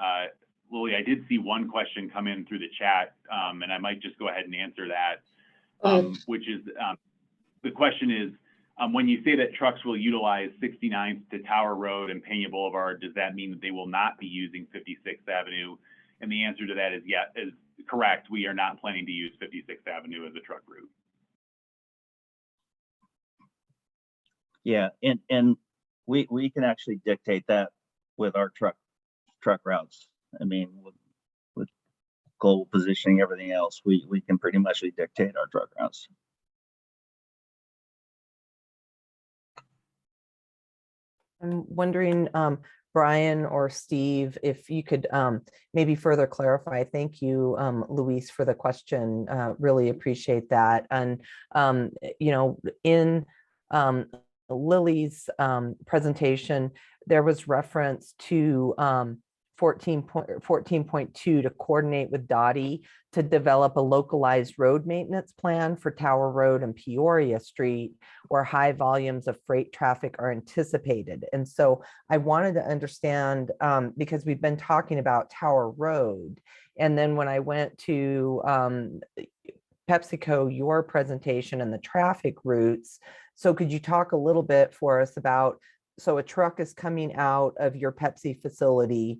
Lily, I did see one question come in through the chat, and I might just go ahead and answer that, which is the question is, when you say that trucks will utilize 69th to Tower Road and Pena Boulevard, does that mean that they will not be using 56th Avenue? And the answer to that is yes, is correct. We are not planning to use 56th Avenue as a truck route. Yeah, and we can actually dictate that with our truck routes. I mean, with global positioning, everything else, we can pretty much dictate our truck routes. I'm wondering, Brian or Steve, if you could maybe further clarify. Thank you, Luis, for the question. Really appreciate that. And, in Lily's presentation, there was reference to 14.2 to coordinate with Dottie to develop a localized road maintenance plan for Tower Road and Peoria Street, where high volumes of freight traffic are anticipated. And so I wanted to understand, because we've been talking about Tower Road, and then when I went to PepsiCo, your presentation and the traffic routes. So could you talk a little bit for us about, so a truck is coming out of your Pepsi facility,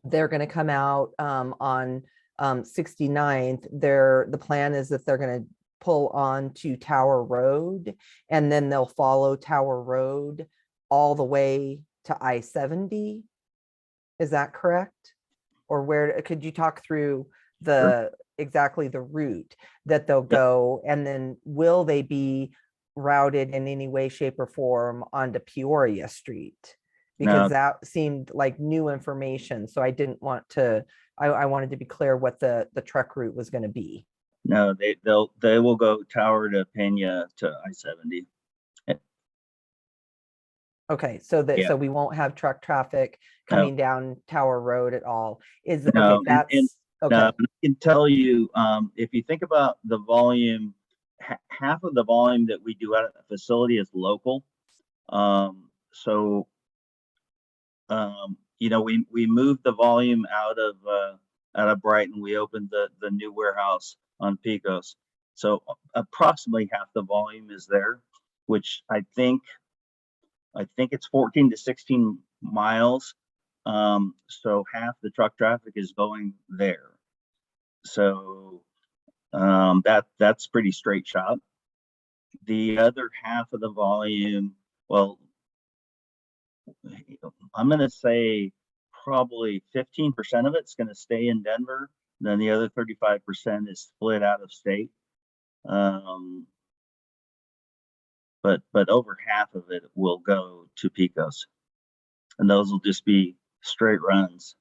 they're going to come out on 69th. The plan is that they're going to pull on to Tower Road, and then they'll follow Tower Road all the way to I-70. Is that correct? Or where could you talk through exactly the route that they'll go, and then will they be routed in any way, shape, or form onto Peoria Street? because No. that seemed like new information. So I didn't want to, I wanted to be clear what the truck route was going to be. No, they will go Tower to Pena to I-70. Okay, so that Yeah. so we won't have truck traffic coming down Tower Road at all. Is No, okay, that's okay. I can tell you, if you think about the volume, half of the volume that we do out of the facility is local. You know, we moved the volume out of Brighton. We opened the new warehouse on Pecos. So approximately half the volume is there, which I think it's 14 to 16 miles. So half the truck traffic is going there. So that's pretty straight shot. The other half of the volume, well, I'm going to say probably 15% of it's going to stay in Denver. Then the other 35% is split out of state. But over half of it will go to Pecos, and those will just be straight runs.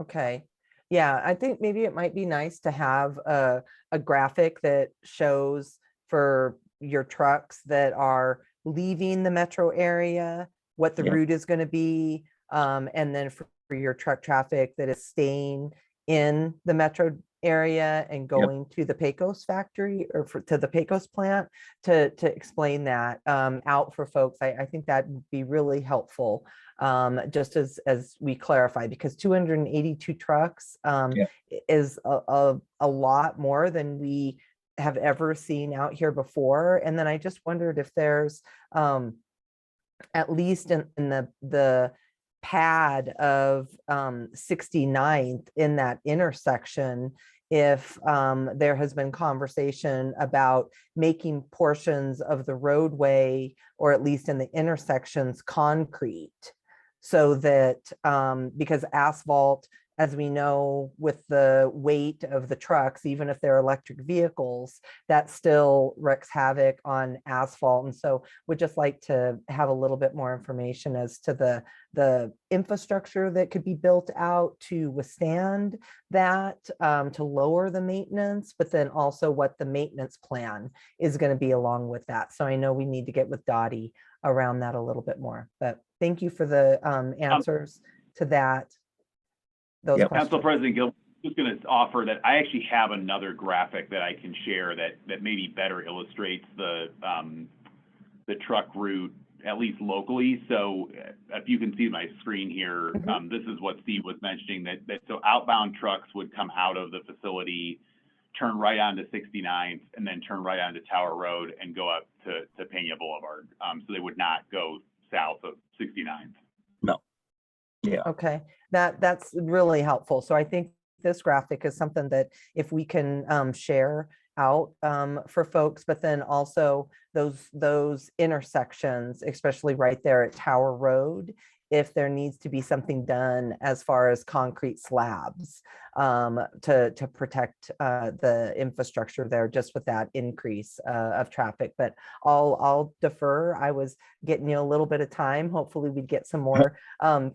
Okay. Yeah, I think maybe it might be nice to have a graphic that shows for your trucks that are leaving the metro area, what the Yep. route is going to be, and then for your truck traffic that is staying in the metro area and going to the Pecos factory or to the Pecos plant to explain that out for folks. I think that would be really helpful. Just as we clarify, because 282 trucks is a lot more than we have ever seen out here before. And then I just wondered if there's at least in the pad of 69th in that intersection, if there has been conversation about making portions of the roadway, or at least in the intersections, concrete, so that because asphalt, as we know, with the weight of the trucks, even if they're electric vehicles, that still wreaks havoc on asphalt. And so we'd just like to have a little bit more information as to the infrastructure that could be built out to withstand that, to lower the maintenance, but then also what the maintenance plan is going to be along with that. So I know we need to get with Dottie around that a little bit more, but thank you for the answers to that. Those questions. Council President Gil, just going to offer that I actually have another graphic that I can share that maybe better illustrates the truck route, at least locally. So if you can see my screen here, this is what Steve was mentioning, that so outbound trucks would come out of the facility, turn right onto 69th, and then turn right onto Tower Road and go up to Pena Boulevard. So they would not go south of 69th. No. Yeah. Okay, that's really helpful. So I think this graphic is something that if we can share out for folks, but then also those intersections, especially right there at Tower Road, if there needs to be something done as far as concrete slabs to protect the infrastructure there, just with that increase of traffic. But I'll defer. I was getting you a little bit of time. Hopefully we'd get some more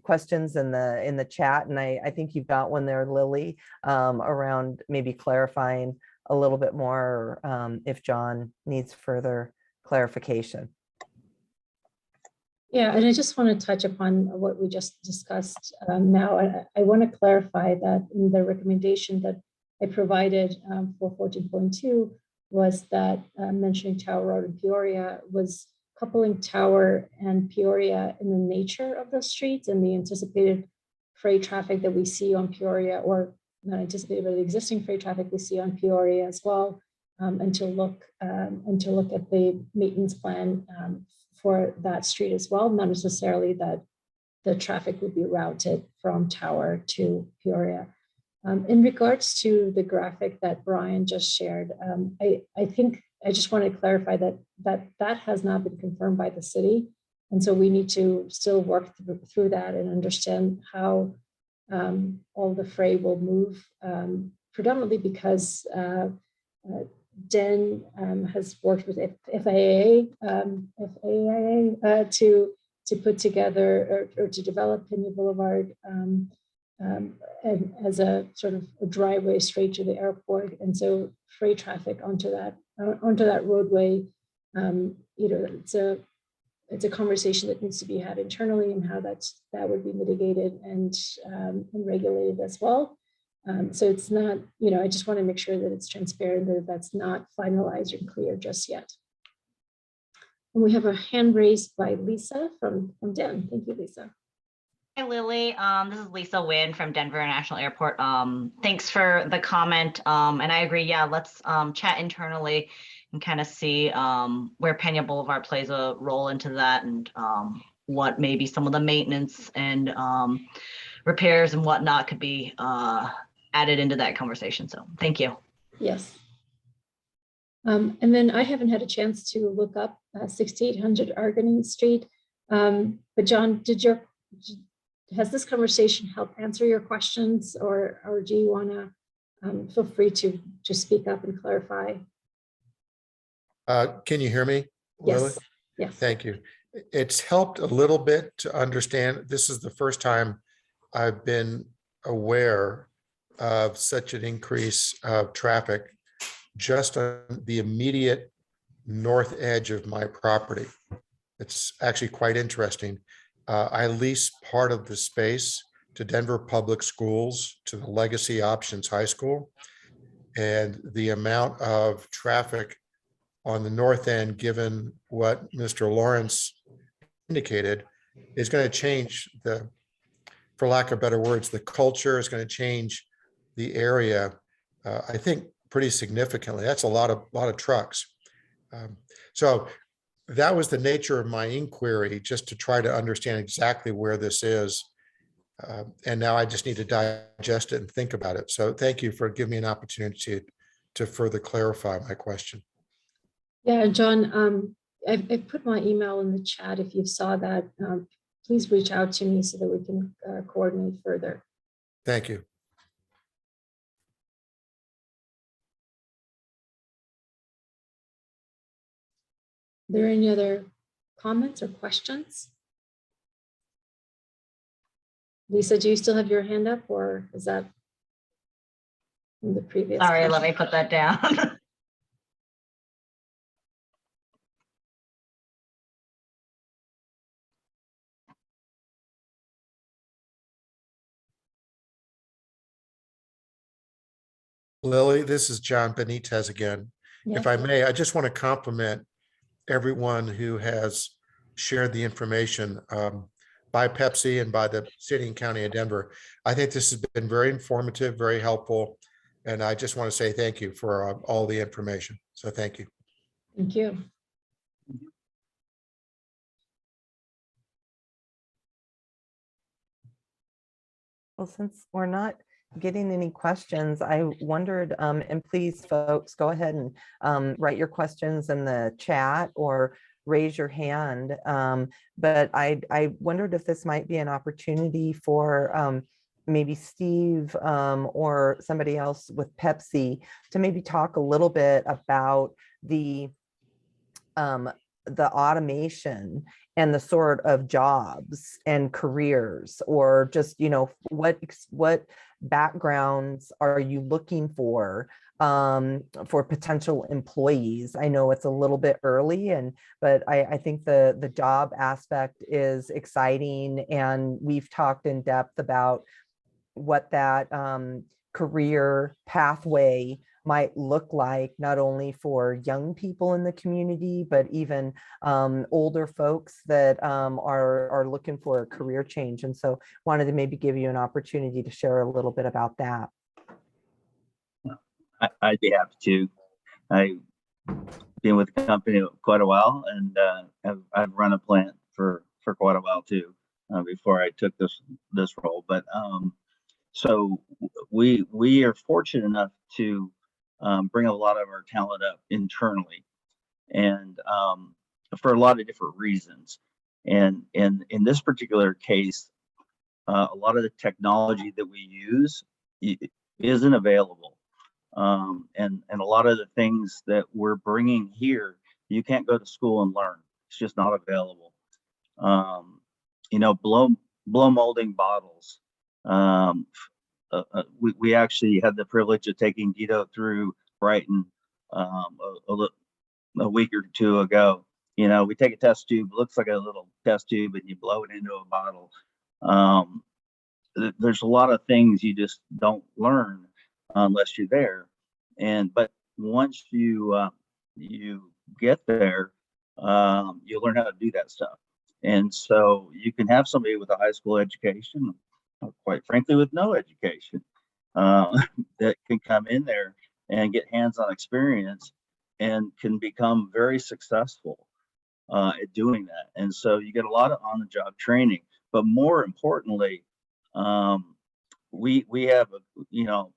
questions in the chat. And I think you've got one there, Lily, around maybe clarifying a little bit more if John needs further clarification. Yeah, and I just want to touch upon what we just discussed now. I want to clarify that in the recommendation that I provided for 14.2 was that mentioning Tower Road and Peoria was coupling Tower and Peoria in the nature of the streets and the anticipated freight traffic that we see on Peoria, or not anticipated, but the existing freight traffic we see on Peoria as well, and to look at the maintenance plan for that street as well, not necessarily that the traffic would be routed from Tower to Peoria. In regards to the graphic that Brian just shared, I think I just want to clarify that has not been confirmed by the city. And so we need to still work through that and understand how all the freight will move, predominantly because Den has worked with FAA to put together or to develop Pena Boulevard and as a sort of a driveway straight to the airport, and so freight traffic onto that roadway. It's a conversation that needs to be had internally, and how that would be mitigated and regulated as well. So it's not, I just want to make sure that it's transparent, that that's not finalized and clear just yet. And we have a hand raised by Lisa from Den. Thank you, Lisa. Hi, Lily. This is Lisa Wynn from Denver International Airport. Thanks for the comment. And I agree. Yeah, let's chat internally and kind of see where Pena Boulevard plays a role into that, and what maybe some of the maintenance and repairs and whatnot could be added into that conversation. So thank you. Yes. And then I haven't had a chance to look up 6800 Argonaut Street. But John, has this conversation helped answer your questions, or do you want to feel free to just speak up and clarify? Can you hear me, Lily? Yes. Yes. Thank you. It's helped a little bit to understand. This is the first time I've been aware of such an increase of traffic just on the immediate north edge of my property. It's actually quite interesting. I lease part of the space to Denver Public Schools, to the Legacy Options High School, and the amount of traffic on the north end, given what Mr. Lawrence indicated, is going to change for lack of better words, the culture is going to change the area, I think, pretty significantly. That's a lot of trucks. So that was the nature of my inquiry, just to try to understand exactly where this is. And now I just need to digest it and think about it. So thank you for giving me an opportunity to further clarify my question. Yeah, John, I put my email in the chat. If you saw that, please reach out to me so that we can coordinate further. Thank you. Are there any other comments or questions? Lisa, do you still have your hand up, or is that in the previous? Sorry, question? let me put that down. Lily, this is John Benitez again. Yes. If I may, I just want to compliment everyone who has shared the information by Pepsi and by the city and county of Denver. I think this has been very informative, very helpful. And I just want to say thank you for all the information. So thank you. Thank you. Well, since we're not getting any questions, I wondered, and please folks, go ahead and write your questions in the chat or raise your hand. But I wondered if this might be an opportunity for maybe Steve or somebody else with Pepsi to maybe talk a little bit about the automation and the sort of jobs and careers, or just, what backgrounds are you looking for potential employees? I know it's a little bit early, but I think the job aspect is exciting, and we've talked in depth about what that career pathway might look like, not only for young people in the community, but even older folks that are looking for a career change. And so wanted to maybe give you an opportunity to share a little bit about that. I'd be happy to. I've been with the company quite a while, and I've run a plant for quite a while too, before I took this role. But so we are fortunate enough to bring a lot of our talent up internally, and for a lot of different reasons. And in this particular case, a lot of the technology that we use isn't available. And a lot of the things that we're bringing here, you can't go to school and learn. It's just not available. You know, blow molding bottles. We actually had the privilege of taking Guido through Brighton a week or two ago. You know, we take a test tube, looks like a little test tube, and you blow it into a bottle. There's a lot of things you just don't learn unless you're there. But once you get there, you learn how to do that stuff. And so you can have somebody with a high school education, or quite frankly, with no education, that can come in there and get hands-on experience and can become very successful at doing that. And so you get a lot of on-the-job training. But more importantly, we have a, you know,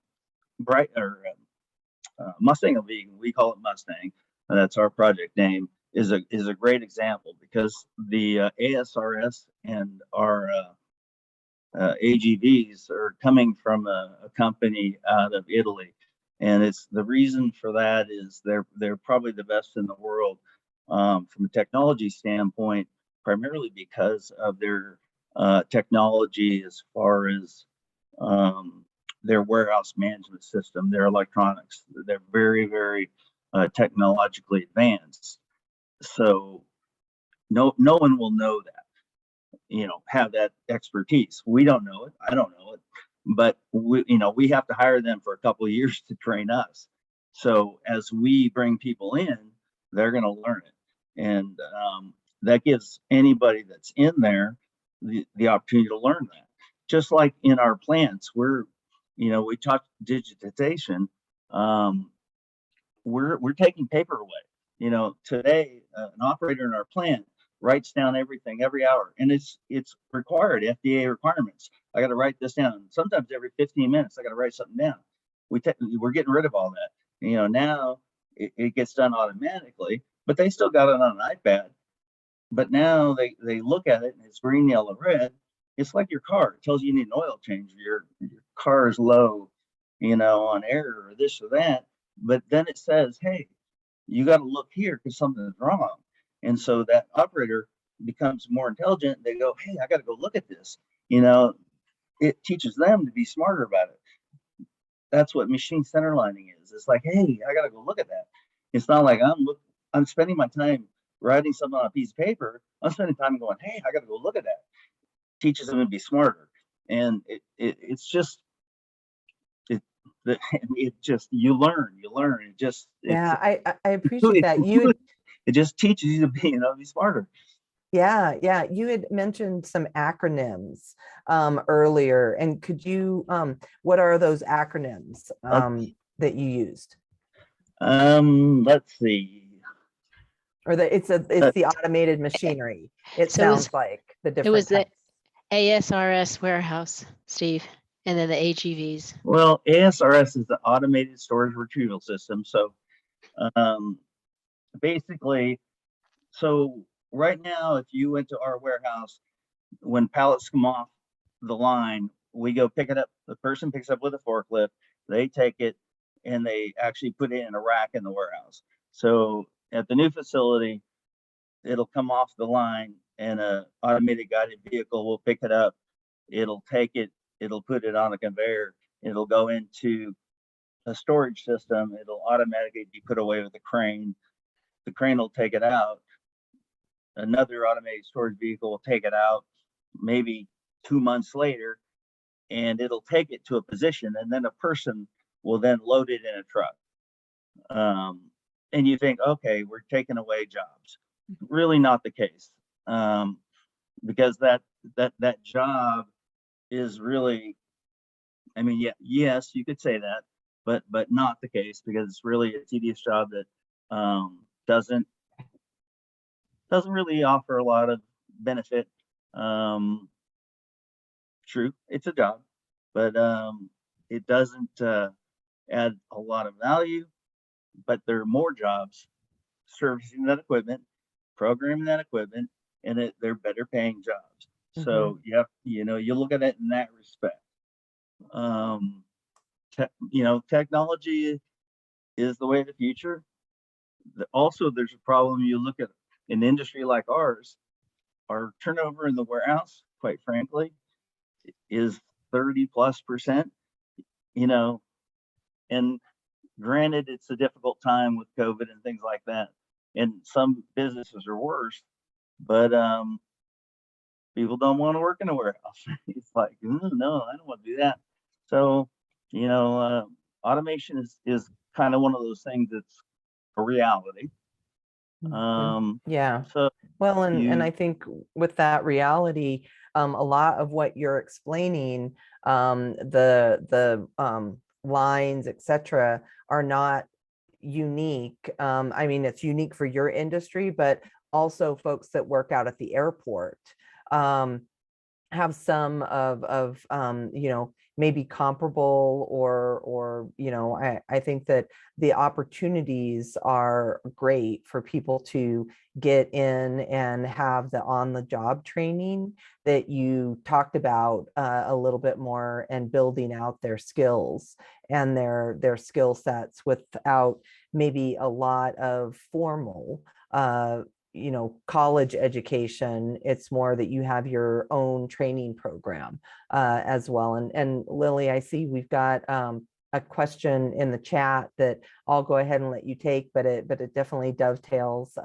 Mustang Vegan, we call it Mustang, and that's our project name, is a great example, because the ASRS and our AGVs are coming from a company out of Italy, and it's the reason for that is they're probably the best in the world from a technology standpoint, primarily because of their technology as far as their warehouse management system, their electronics. They're very, very technologically advanced. So no one will know that, you know, have that expertise. We don't know it. I don't know it, but we have to hire them for a couple of years to train us. So as we bring people in, they're going to learn it, and that gives anybody that's in there the opportunity to learn that. Just like in our plants, we talk digitization. We're taking paper away. Today, an operator in our plant writes down everything every hour, and it's required, FDA requirements. I got to write this down. Sometimes every 15 minutes, I got to write something down. We're getting rid of all that. Now it gets done automatically, but they still got it on an iPad. But now they look at it and it's green, yellow, red. It's like your car. It tells you need an oil change. Your car is low, on air or this or that. But then it says, hey, you got to look here because something's wrong. And so that operator becomes more intelligent. They go, hey, I got to go look at this. It teaches them to be smarter about it. That's what machine centerlining is. It's like, hey, I got to go look at that. It's not like I'm spending my time writing something on a piece of paper. I'm spending time going, hey, I got to go look at that. Teaches them to be smarter. And it's just, you learn. I appreciate that. It just teaches you to be smarter. Yeah. You had mentioned some acronyms earlier, and could you, what are those acronyms that you used? Let's see. Or it's the automated machinery. It sounds like the different. It was types. the ASRS warehouse, Steve, and then the AGVs. Well, ASRS is the automated storage retrieval system. So basically, right now, if you went to our warehouse, when pallets come off the line, we go pick it up. The person picks up with a forklift. They take it and they actually put it in a rack in the warehouse. So at the new facility, it'll come off the line and a automated guided vehicle will pick it up. It'll take it, it'll put it on a conveyor. It'll go into a storage system. It'll automatically be put away with a crane. The crane will take it out. Another automated storage vehicle will take it out maybe 2 months later, and it'll take it to a position, and then a person will then load it in a truck. And you think, okay, we're taking away jobs. Really not the case, because that job is really, yes, you could say that, but not the case, because it's really a tedious job that doesn't really offer a lot of benefit. True, it's a job, but it doesn't add a lot of value. But there are more jobs servicing that equipment, programming that equipment, and they're better paying jobs. Mm-hmm. So you look at it in that respect. Technology is the way of the future. Also, there's a problem. You look at an industry like ours, our turnover in the warehouse, quite frankly, is 30+%, you know, and granted, it's a difficult time with COVID and things like that. And some businesses are worse, but people don't want to work in a warehouse. It's like, no, I don't want to do that. So, you know, automation is kind of one of those things that's a reality. Yeah. So Well, and you, I think with that reality, a lot of what you're explaining, the lines, etc., are not unique. I mean, it's unique for your industry, but also folks that work out at the airport have some of you know, maybe comparable or you know, I think that the opportunities are great for people to get in and have the on-the-job training that you talked about a little bit more, and building out their skills and their skill sets without maybe a lot of formal you know, college education. It's more that you have your own training program as well. And Lily, I see we've got a question in the chat that I'll go ahead and let you take, but it definitely dovetails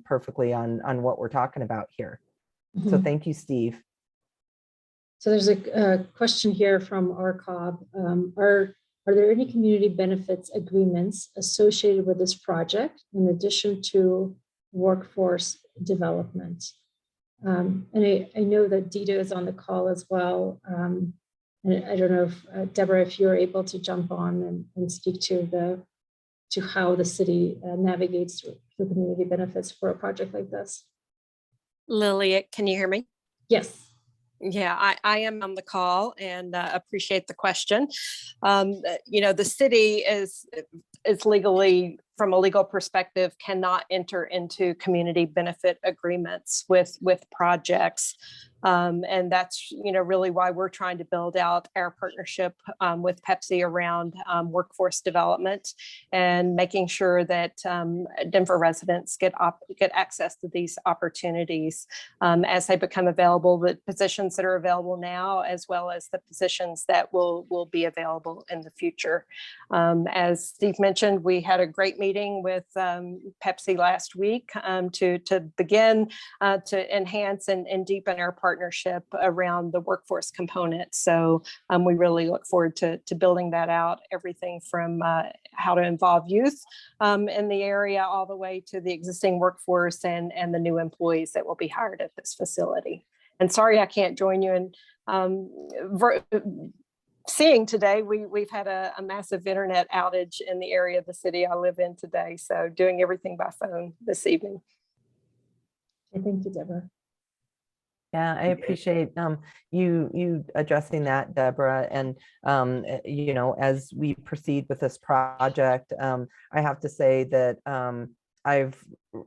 perfectly on what we're talking about here. So thank you, Steve. So there's a question here from RCOB. Are there any community benefits agreements associated with this project in addition to workforce development? And I know that Dita is on the call as well. And I don't know if Deborah, if you're able to jump on and speak to how the city navigates through community benefits for a project like this. Lily, can you hear me? Yes. Yeah, I am on the call and appreciate the question. You know, the city is legally, from a legal perspective, cannot enter into community benefit agreements with projects. And that's, you know, really why we're trying to build out our partnership with Pepsi around workforce development and making sure that Denver residents get access to these opportunities as they become available, the positions that are available now, as well as the positions that will be available in the future. As Steve mentioned, we had a great meeting with Pepsi last week to begin to enhance and deepen our partnership around the workforce component. So we really look forward to building that out, everything from how to involve youth in the area all the way to the existing workforce and the new employees that will be hired at this facility. And sorry, I can't join you in seeing today. We've had a massive internet outage in the area of the city I live in today. So doing everything by phone this evening. Thank you, Deborah. Yeah, I appreciate you addressing that, Deborah. And you know, as we proceed with this project, I have to say that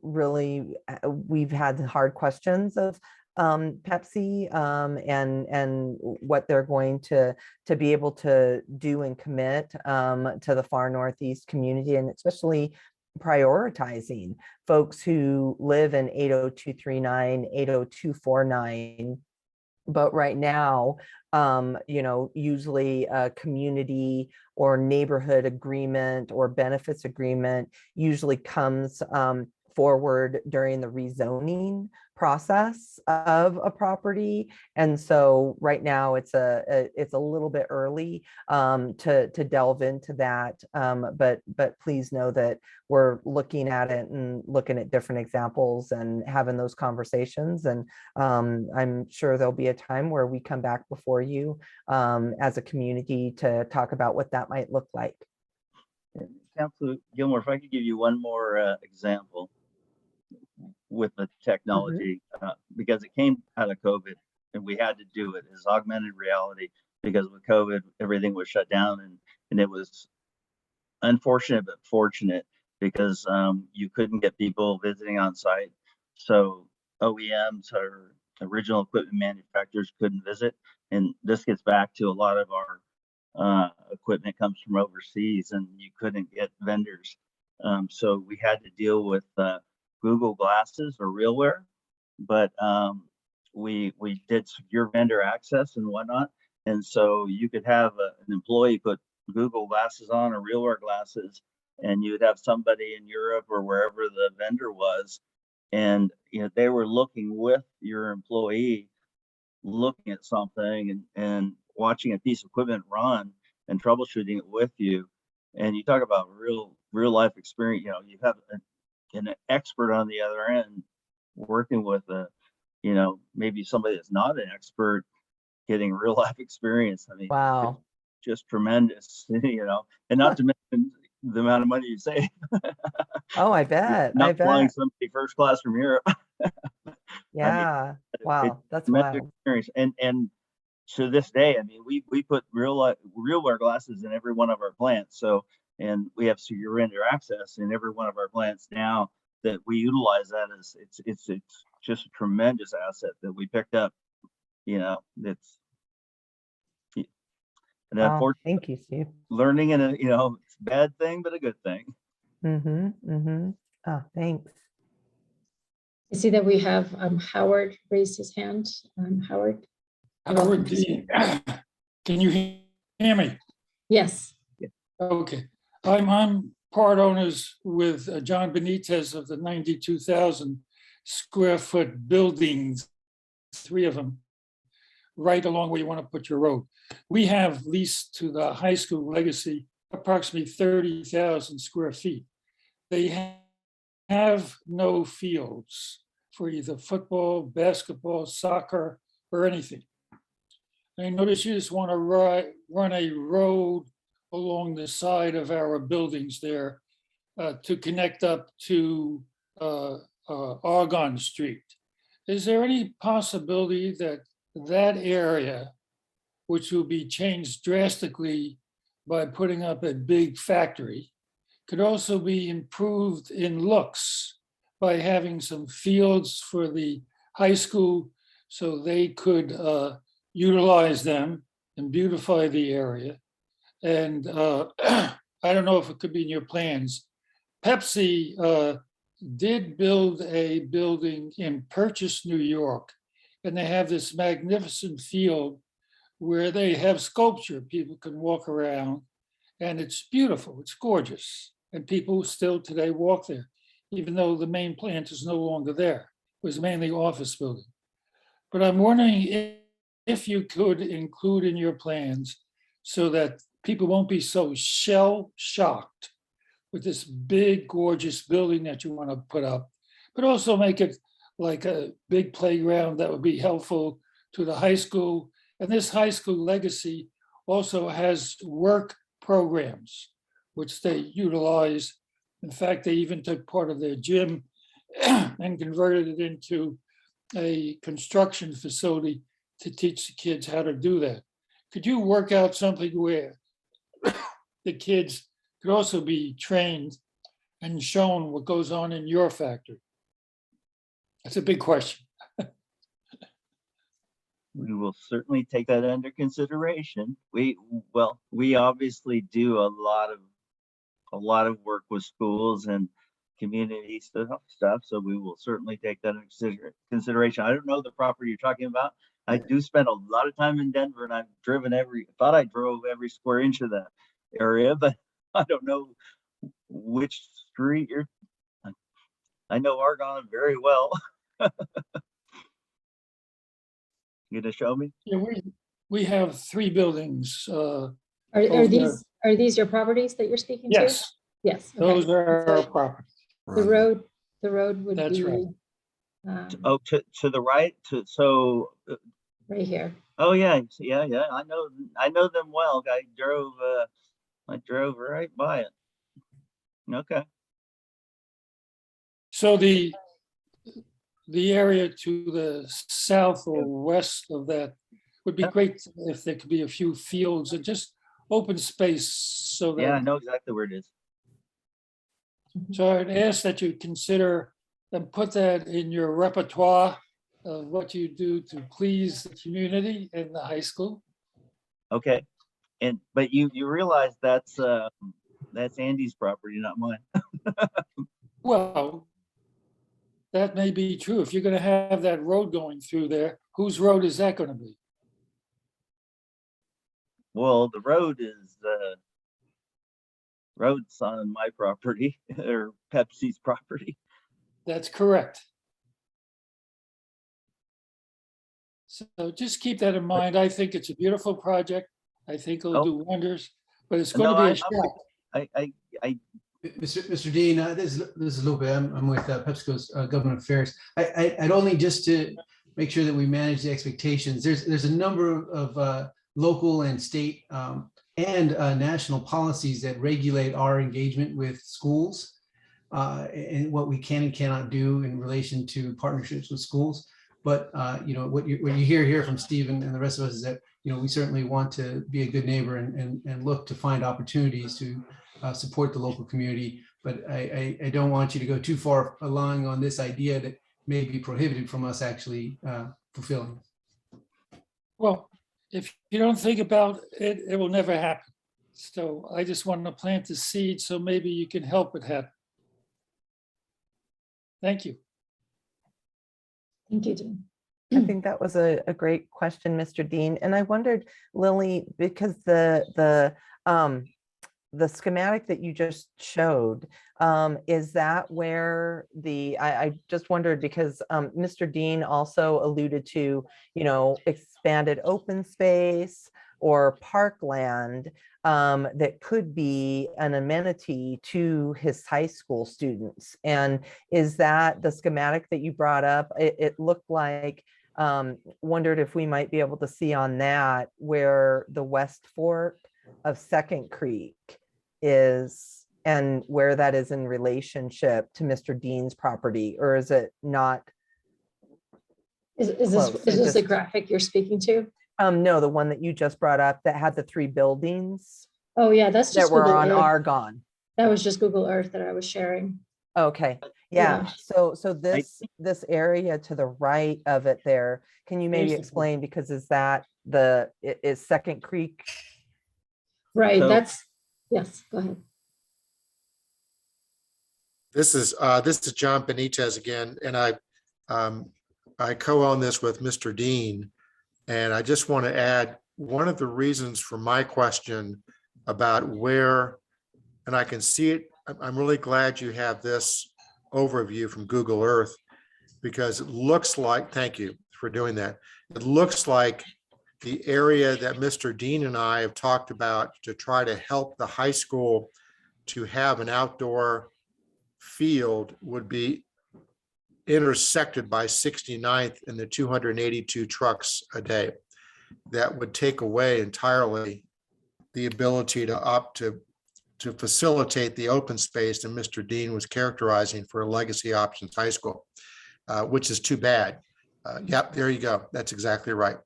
we've had hard questions of Pepsi and what they're going to be able to do and commit to the far Northeast community, and especially prioritizing folks who live in 80239, 80249. But right now, you know, usually a community or neighborhood agreement or benefits agreement usually comes forward during the rezoning process of a property. And so right now it's a little bit early to delve into that. But please know that we're looking at it and looking at different examples and having those conversations. And I'm sure there'll be a time where we come back before you as a community to talk about what that might look like. Councilor Gilmore, if I could give you one more example with the technology, because it came out of COVID and we had to do it, is augmented reality, because with COVID, everything was shut down, and it was unfortunate, but fortunate, because you couldn't get people visiting on site. So OEMs or original equipment manufacturers couldn't visit. And this gets back to a lot of our equipment comes from overseas, and you couldn't get vendors. So we had to deal with Google Glasses or RealWear, but we did secure vendor access and whatnot. And so you could have an employee put Google Glasses on or RealWear glasses, and you would have somebody in Europe or wherever the vendor was, and they were looking with your employee, looking at something and watching a piece of equipment run and troubleshooting it with you. And you talk about real life experience. You have an expert on the other end working with maybe somebody that's not an expert, getting real life experience. I mean, Wow. just tremendous, and not to mention the amount of money you save. Oh, I bet. Not I flying bet. somebody first class from Europe. Yeah. Wow. That's Tremendous wild. experience. And to this day, I mean, we put RealWear glasses in every one of our plants. So, and we have secure vendor access in every one of our plants now, that we utilize that as it's just a tremendous asset that we picked up. It's and Wow. unfortunately, Thank you, Steve. learning in it's a bad thing, but a good thing. Oh, thanks. I see that we have Howard raised his hand. Howard. you're welcome Howard to speak. Can you hear me? Yes. Okay. I'm part owners with John Benitez of the 92,000 square foot buildings, 3 of them, right along where you want to put your road. We have leased to the high school Legacy approximately 30,000 square feet. They have no fields for either football, basketball, soccer, or anything. I notice you just want to run a road along the side of our buildings there to connect up to Argonne Street. Is there any possibility that that area, which will be changed drastically by putting up a big factory, could also be improved in looks by having some fields for the high school so they could utilize them and beautify the area? And I don't know if it could be in your plans. Pepsi did build a building in Purchase, New York, and they have this magnificent field where they have sculpture. People can walk around, and it's beautiful, it's gorgeous. And people still today walk there, even though the main plant is no longer there. It was mainly office building. But I'm wondering if you could include in your plans so that people won't be so shell shocked with this big, gorgeous building that you want to put up, but also make it like a big playground that would be helpful to the high school. And this high school Legacy also has work programs, which they utilize. In fact, they even took part of their gym and converted it into a construction facility to teach the kids how to do that. Could you work out something where the kids could also be trained and shown what goes on in your factory? That's a big question. We will certainly take that under consideration. We obviously do a lot of work with schools and community stuff. So we will certainly take that into consideration. I don't know the property you're talking about. I do spend a lot of time in Denver, and I've driven I drove every square inch of that area, but I don't know which street I know Argonne very well. You gonna show me? Yeah, we have 3 buildings. Are over- these your properties that you're speaking to? Yes, Yes. okay. those are So our properties. The road would That's be right. To the right. right here. Oh yeah. I know them well. I drove right by it. Okay. So the area to the south or west of that would be great if there could be a few fields and just open space so that. Yeah, I know exactly where it is. So I'd ask that you consider and put that in your repertoire of what you do to please the community and the high school. Okay. But you realize that's Andy's property, not mine. Well, that may be true. If you're going to have that road going through there, whose road is that going to be? Well, the road's on my property or Pepsi's property. That's correct. So just keep that in mind. I think it's a beautiful project. I think it'll do wonders, but it's going to be a shock. Mr. Dean, this is Lupe. I'm with PepsiCo's Government Affairs. I'd only just to make sure that we manage the expectations. There's a number of local and state and national policies that regulate our engagement with schools and what we can and cannot do in relation to partnerships with schools. But what you hear here from Steve and the rest of us is that we certainly want to be a good neighbor and look to find opportunities to support the local community. But I don't want you to go too far along on this idea that may be prohibited from us actually fulfilling. Well, if you don't think about it, it will never happen. So I just want to plant the seed so maybe you can help it happen. Thank you. Thank you, Dean. I think that was a great question, Mr. Dean. And I wondered, Lily, because the schematic that you just showed, is that where I just wondered because Mr. Dean also alluded to, expanded open space or parkland that could be an amenity to his high school students. And is that the schematic that you brought up? It looked like, wondered if we might be able to see on that where the West Fork of Second Creek is and where that is in relationship to Mr. Dean's property, or is it not? Is this the graphic you're speaking to? No, the one that you just brought up that had the 3 buildings. Oh yeah, that's just that were Google on Earth. Argonne. That was just Google Earth that I was sharing. Okay, yeah. So this area to the right of it there, can you maybe explain, because is that is Second Creek? Right, yes, go ahead. This is John Benitez again, and I co-own this with Mr. Dean. And I just want to add one of the reasons for my question about where, and I can see it. I'm really glad you have this overview from Google Earth, because it looks like, thank you for doing that. It looks like the area that Mr. Dean and I have talked about to try to help the high school to have an outdoor field would be intersected by 69th and the 282 trucks a day. That would take away entirely the ability to facilitate the open space that Mr. Dean was characterizing for Legacy Options High School, which is too bad. Yep, there you go. That's exactly right.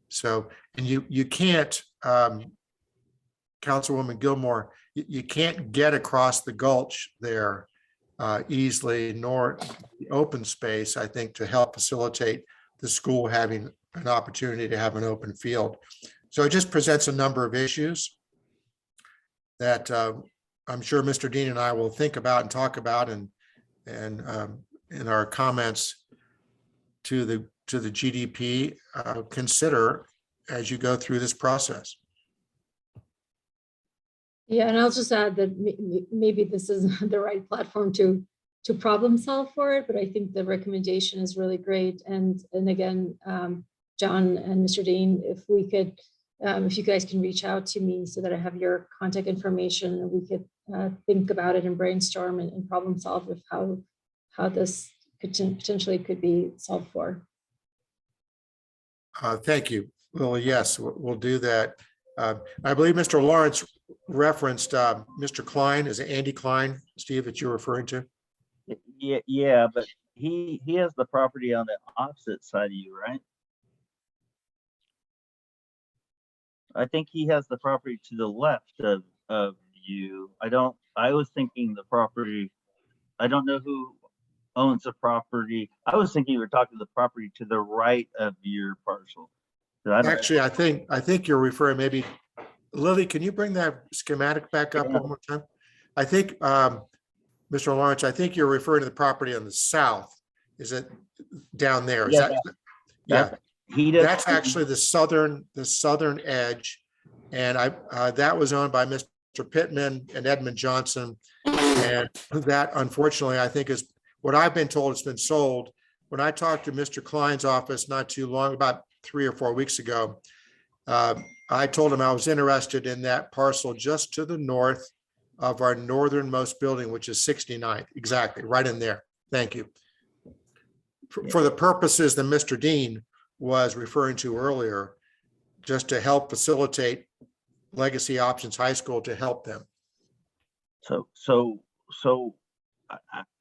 So, and you can't, Councilwoman Gilmore, you can't get across the gulch there easily, nor the open space, I think, to help facilitate the school having an opportunity to have an open field. So it just presents a number of issues that I'm sure Mr. Dean and I will think about and talk about, and in our comments to the GDP consider as you go through this process. Yeah, and I'll just add that maybe this isn't the right platform to problem solve for it, but I think the recommendation is really great. And again, John and Mr. Dean, if you guys can reach out to me so that I have your contact information and we could think about it and brainstorm and problem solve with how this potentially could be solved for. Thank you. Well, yes, we'll do that. I believe Mr. Lawrence referenced Mr. Klein. Is it Andy Klein, Steve, that you're referring to? Yeah, but he has the property on the opposite side of you, right? I think he has the property to the left of you. I was thinking the property, I don't know who owns the property. I was thinking you were talking the property to the right of your parcel. Actually, I think you're referring maybe Lily, can you bring that schematic back up Yeah. one more time? I think, Mr. Lawrence, I think you're referring to the property on the south. Is it down there? Is Yeah, that? Yeah, That's heated. that's actually the southern edge. And that was owned by Mr. Pittman and Edmund Johnson. And that unfortunately, I think is what I've been told, it's been sold. When I talked to Mr. Klein's office not too long, about 3 or 4 weeks ago, I told him I was interested in that parcel just to the north of our northernmost building, which is 69th, exactly, right in there. Thank you. For the purposes that Mr. Dean was referring to earlier, just to help facilitate Legacy Options High School to help them. So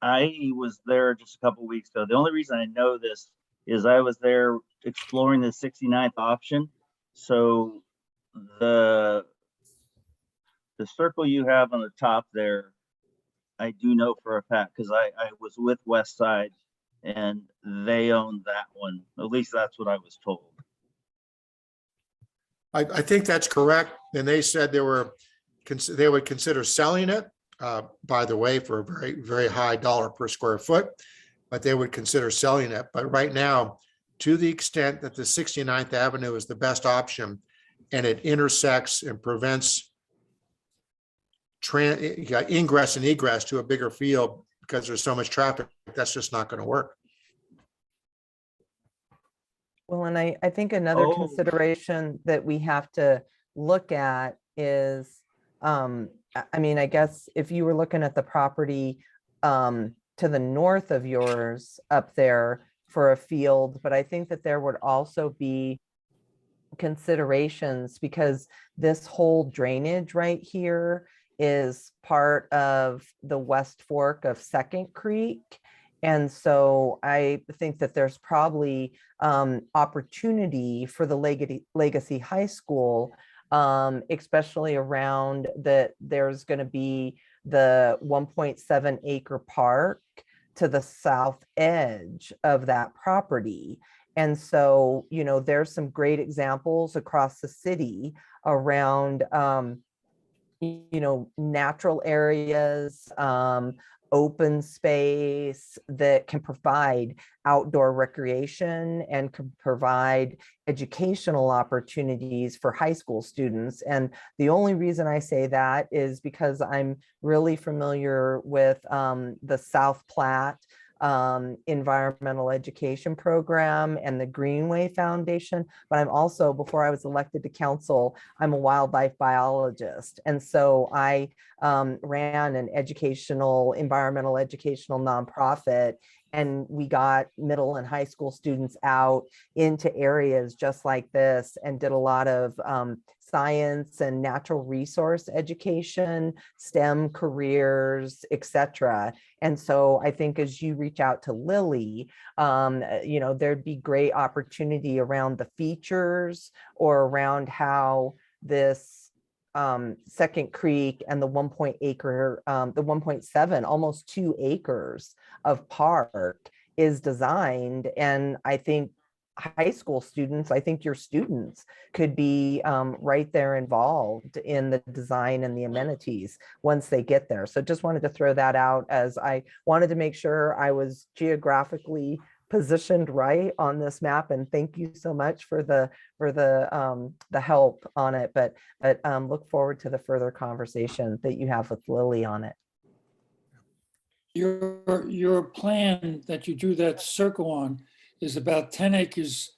I was there just a couple weeks ago. The only reason I know this is I was there exploring the 69th option. So the circle you have on the top there, I do know for a fact because I was with West Side and they owned that one. At least that's what I was told. I think that's correct. And they said they would consider selling it, by the way, for a very, very high dollar per square foot, but they would consider selling it. But right now, to the extent that the 69th Avenue is the best option and it intersects and prevents ingress and egress to a bigger field because there's so much traffic, that's just not going to work. Well, and I think another Oh. consideration that we have to look at is, I mean, I guess if you were looking at the property to the north of yours up there for a field, but I think that there would also be considerations because this whole drainage right here is part of the West Fork of Second Creek. And so I think that there's probably opportunity for the Legacy High School, especially around that there's going to be the 1.7 acre park to the south edge of that property. And so, you know, there's some great examples across the city around, you know, natural areas, open space that can provide outdoor recreation and can provide educational opportunities for high school students. And the only reason I say that is because I'm really familiar with the South Platte environmental education program and the Greenway Foundation. But I'm also, before I was elected to council, I'm a wildlife biologist. And so I ran an environmental educational nonprofit, and we got middle and high school students out into areas just like this and did a lot of science and natural resource education, STEM careers, etc. And so I think as you reach out to Lily, you know, there'd be great opportunity around the features or around how this Second Creek and the 1.7, almost 2 acres of park is designed. And I think high school students, I think your students could be right there involved in the design and the amenities once they get there. So just wanted to throw that out, as I wanted to make sure I was geographically positioned right on this map. And thank you so much for the help on it. But look forward to the further conversation that you have with Lily on it. Your plan that you drew that circle on is about 10 acres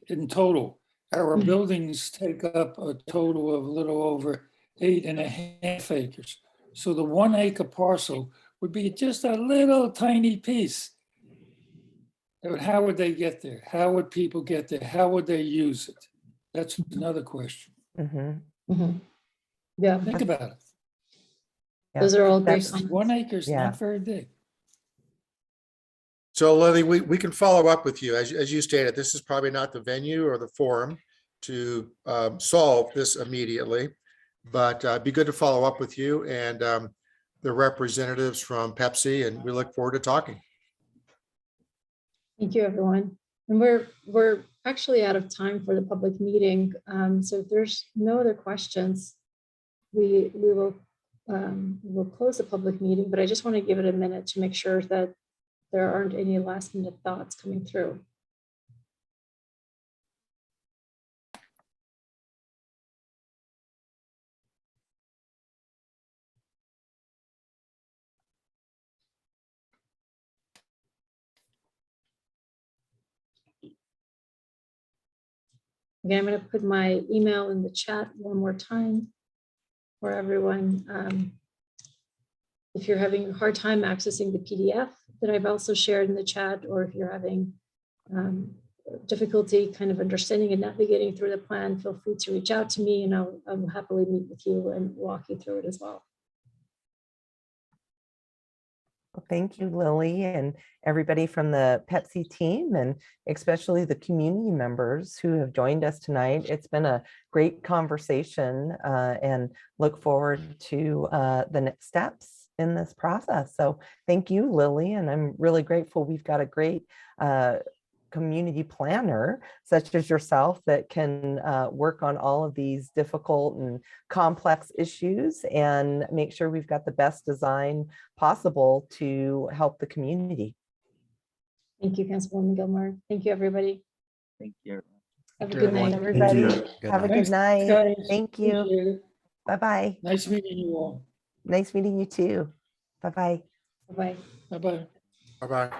in total. Our buildings take up a total of a little over 8.5 acres. So the 1 acre parcel would be just a little tiny piece. How would they get there? How would people get there? How would they use it? That's another question. Yeah, Think about it. those are all great That's- comments. 1 acre is Yeah. not very big. So Lily, we can follow up with you. As you stated, this is probably not the venue or the forum to solve this immediately, but it'd be good to follow up with you and the representatives from Pepsi, and we look forward to talking. Thank you, everyone. And we're actually out of time for the public meeting. So if there's no other questions, we will close the public meeting, but I just want to give it a minute to make sure that there aren't any last minute thoughts coming through. Again, I'm going to put my email in the chat one more time for everyone. If you're having a hard time accessing the PDF that I've also shared in the chat, or if you're having difficulty kind of understanding and navigating through the plan, feel free to reach out to me and I'll happily meet with you and walk you through it as well. Well, thank you, Lily, and everybody from the Pepsi team, and especially the community members who have joined us tonight. It's been a great conversation and look forward to the next steps in this process. So thank you, Lily, and I'm really grateful we've got a great community planner such as yourself that can work on all of these difficult and complex issues and make sure we've got the best design possible to help the community. Thank you, Councilwoman Gilmore. Thank you, everybody. Thank you. Have a you, good everyone. night, Thank everybody. you. Good Have a night. good night. Guys, Thank you. appreciate it. Bye-bye. Nice meeting you all. Nice meeting you too. Bye-bye. Bye-bye. Bye-bye. Bye-bye.